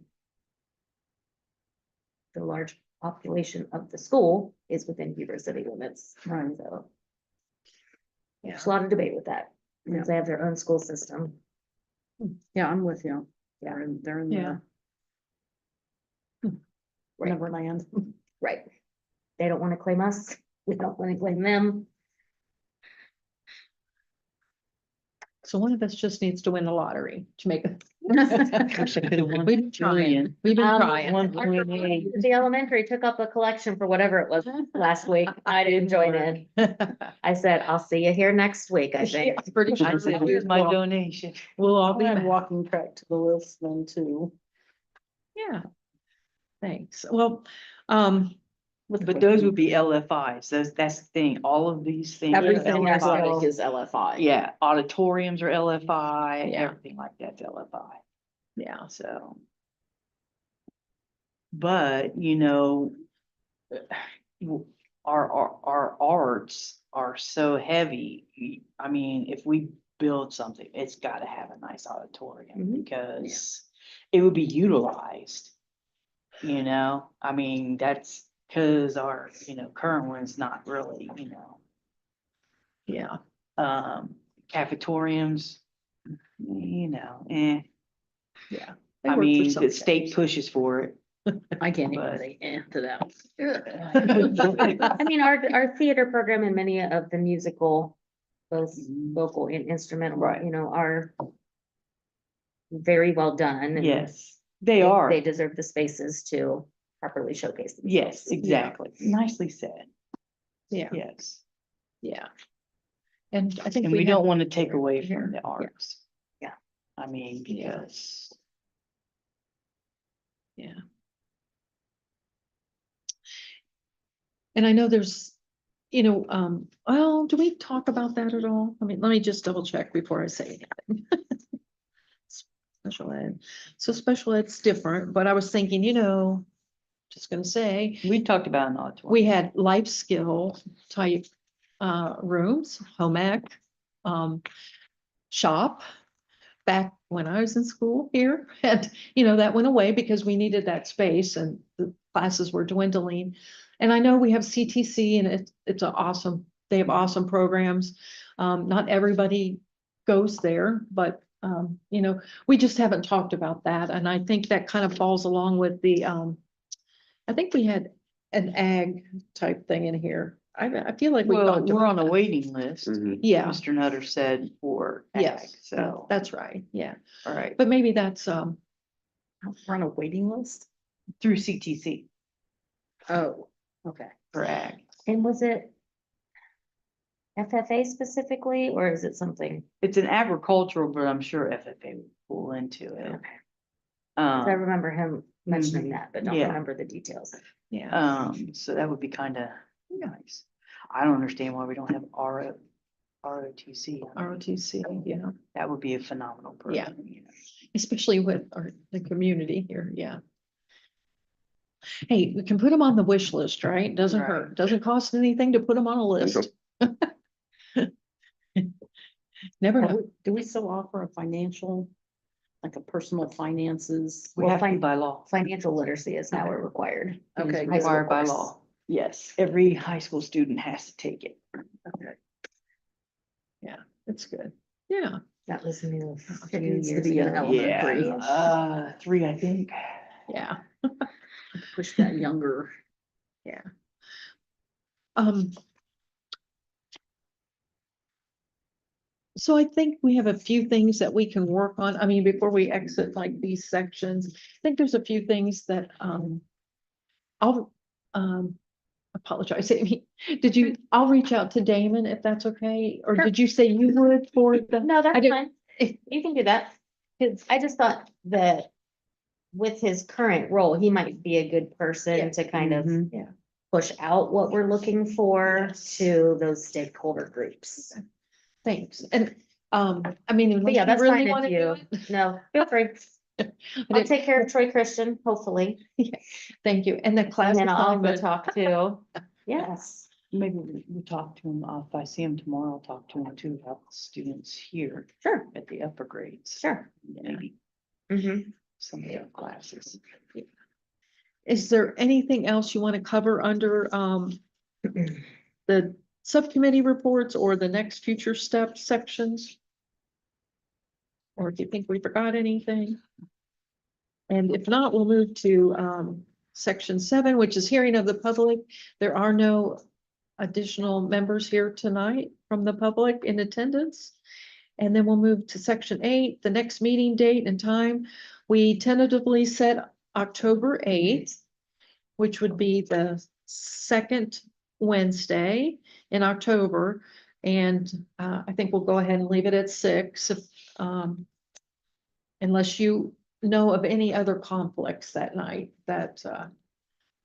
the large population of the school is within Huber city limits. Right. So there's a lot of debate with that, Yeah. because they have their own school system. Yeah, I'm with you. Yeah. They're in Yeah. the Right. Neverland. Right. They don't want to claim us. We don't want to claim them. So one of us just needs to win the lottery to make it. Wish I could have won. We've been trying. billion. We've been Um, trying. 1.8. The elementary took up a collection for whatever it was last week. I didn't join in. I said, I'll see you here next week, I think. I'm pretty sure. I said, here's my donation. We'll all I'll be add back. walking track to the list then too. Yeah. Thanks. Well, But those would be LFIs. That's the thing. All of these things. are Everything LFIs. athletic is LFI. Yeah, auditoriums are LFI, Yeah. everything like that's LFI, yeah. so. But, our arts are so heavy. I mean, if we build something, it's gotta have a nice auditorium Mhm. because it would be utilized. I mean, that's because our, current one's not really, Yeah. cafetoriums, eh. Yeah. I mean, the state pushes for it. I can't even But- say to that. I mean, our theater program and many of the musical, both vocal and instrumental, Right. are very well done. and Yes, they are. They deserve the spaces to properly showcase themselves. Yes, exactly. Nicely said. Yeah. Yes. Yeah. And I think And we have- don't want to take away here. from the arts. Yeah. I mean, Yeah. because Yeah. And I know there's, well, do we talk about that at all? I mean, let me just double check before I say anything. Special ed. So special ed's different, but I was thinking, just gonna say, We talked about it in the auditorium. we had life skill type rooms, home ec, shop. Back when I was in school here, and that went away because we needed that space and the classes were dwindling. And I know we have CTC and it's they have awesome programs. Not everybody goes there, but we just haven't talked about that. And I think that kind of falls along with the, I think we had an ag type thing in here. I feel like we Well, talked we're about on a that. waiting list. Mhm. Yeah, Mr. Nutter said for ag, yes, so, that's right, yeah. all right, But maybe that's, We're on a waiting list? through CTC Oh, okay. for ag. And was it FFA specifically, or is it something? It's an agricultural, but I'm sure FFA would pull into it. Okay. 'Cause I Um, remember him mentioning that, but don't yeah. remember the details. yeah, so that would be kind of nice. I don't understand why we don't have ROTC. I mean, ROTC, yeah, That would be a phenomenal Yeah. program. especially with the community here, yeah. Hey, we can put them on the wish list, right? Doesn't Right. hurt, doesn't cost anything to put them on a list. Never know. Do we still offer a financial, like a personal finances? We Well, have to fine. by law. Financial literacy is now required. Okay, It's high school required by course. law. Yes, every high school student has to take it. It's good, yeah. That was new. It needs to be an Yeah, elementary. 3, I think. Yeah. Push that younger. Um. So I think we have a few things that we can work on. I mean, before we exit like these sections, I think there's a few things that, I'll, apologize. Amy. I'll reach out to Damon if that's okay, or Sure. did you say you would for the? No, I that's didn't- fine. You can do that. 'Cause I just thought that with his current role, he might be a good person Yeah. to kind of Mhm. push out what we're looking for to those stakeholder groups. Thanks, and, I mean, But unless yeah, you that's really fine want if to do you, it. no, feel free. I I'll didn't- take care of Troy Christian, hopefully, Thank you, and the class. and then I'll go assignment. talk to, yes. Maybe we talk to him, if I see him tomorrow, I'll talk to him too about the students here Sure, at the upper grades. sure. Maybe Mhm. some of their classes. Is there anything else you want to cover under, the subcommittee reports or the next future steps sections? Or do you think we forgot anything? And if not, we'll move to, section 7, which is hearing of the public. There are no additional members here tonight from the public in attendance. And then we'll move to section 8, the next meeting date and time. We tentatively set October 8th, which would be the second Wednesday in October. And I think we'll go ahead and leave it at 6 if, unless you know of any other conflicts that night that,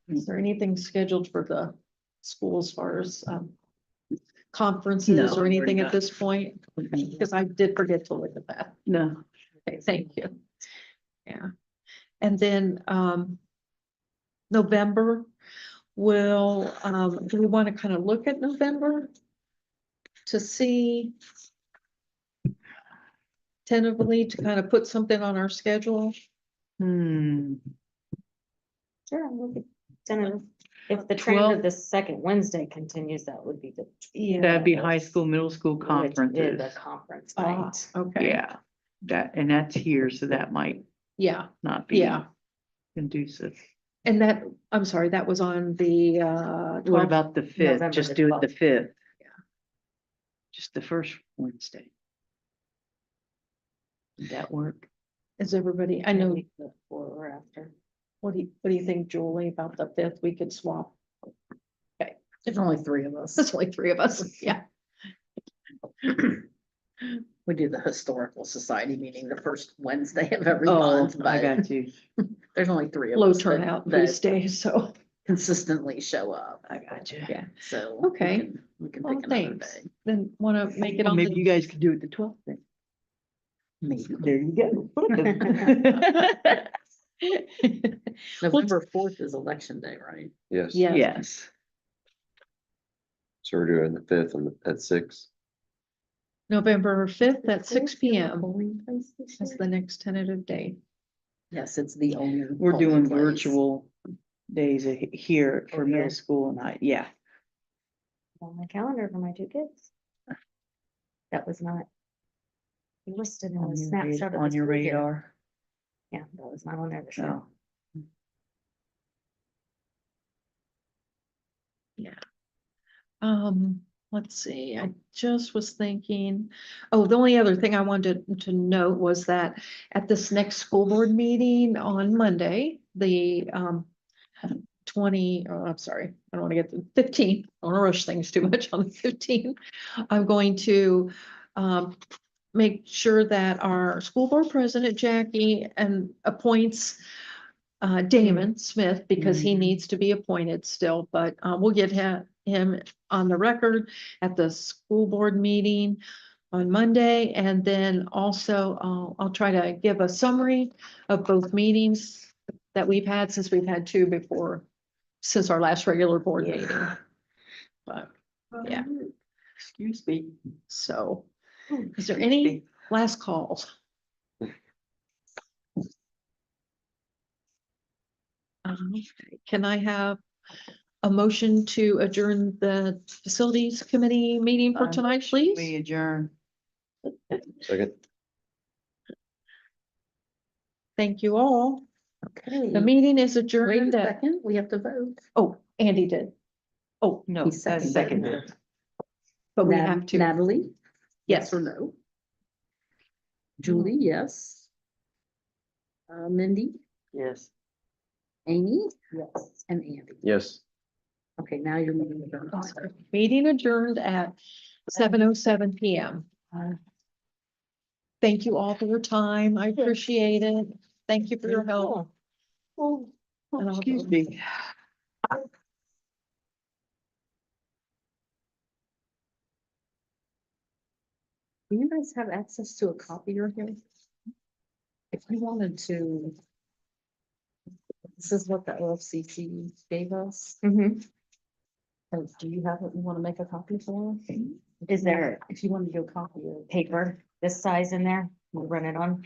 is there anything scheduled for the school as far as conferences No, or we're anything at not. this point? Because I did forget to look at that. No, Okay, thank you. Yeah. And then, November will, do we want to kind of look at November? To see tentatively to kind of put something on our schedule? Sure, we could tentative. If the trend of 12. the second Wednesday continues, that would be the. that'd be high school, middle school which is conferences. The conference Ah, night. okay. Yeah, and that's here, so that might Yeah, not be yeah. conducive. And that, I'm sorry, that was on the, What 12th. about the 5th? November Just the do it the 12th. 5th. Yeah. Just the first Wednesday. Would that work? Is everybody, I know, Before or after. what do you think, Julie, about the 5th? We could swap. There's only 3 of us. There's only 3 of us, yeah. We do the historical society meeting the first Wednesday of every Oh, month, I but got you. there's only 3 of Low us. that- turnout that- these days, so. consistently show up. I got you. Yeah, So. Okay. We can well, pick another thanks. day. Then wanna make it Well, on maybe you the, guys could do it the 12th then. Maybe. There you go. November 4th is election day, right? Yes. Yeah. Yes. So we're doing the 5th and at 6. November 5th at 6 p.m. Polling place this is year? the next tentative date. Yes, it's the only. We're polling doing place. virtual days here Oh, for yeah. middle school and high, yeah. On my calendar for my two kids. That was not listed in On the your snapshot of the on your school year. radar. Yeah, that was not on there this year. Oh. Let's see, I just was thinking, oh, the only other thing I wanted to note was that at this next school board meeting on Monday, the 20, oh, I'm sorry, I don't want to get the 15th, I don't want to rush things too much on the 15th. I'm going to make sure that our school board president, Jackie, and appoints Damon Smith, because he Mhm. needs to be appointed still, but we'll get him on the record at the school board meeting on Monday, and then also I'll try to give a summary of both meetings that we've had, since we've had two before, since our last regular board meeting. But, yeah. Excuse me. so, is there any last calls? Okay, can I have a motion to adjourn the facilities committee meeting for tonight, We please? adjourn. Second. Thank you all. Okay. The meeting is Wait a adjourned at, second, we have to vote. oh, Andy did. Oh, No, He that's seconded. second. but we have to, Natalie? yes, Or no? Julie, yes. Mindy, Yes. Amy? Yes. And Andy. Yes. Okay, now you're moving. meeting adjourned at 7:07 PM. Thank you all for your time. I appreciate it. Thank you for your help. Oh, And I'll excuse go. me. Do you guys have access to a copier here? If you wanted to. This is what the OFCC gave us. Mhm. And do you have it? You want to make a copy for us? Is there If you want to do a copy of. paper this size in there? We'll run it on.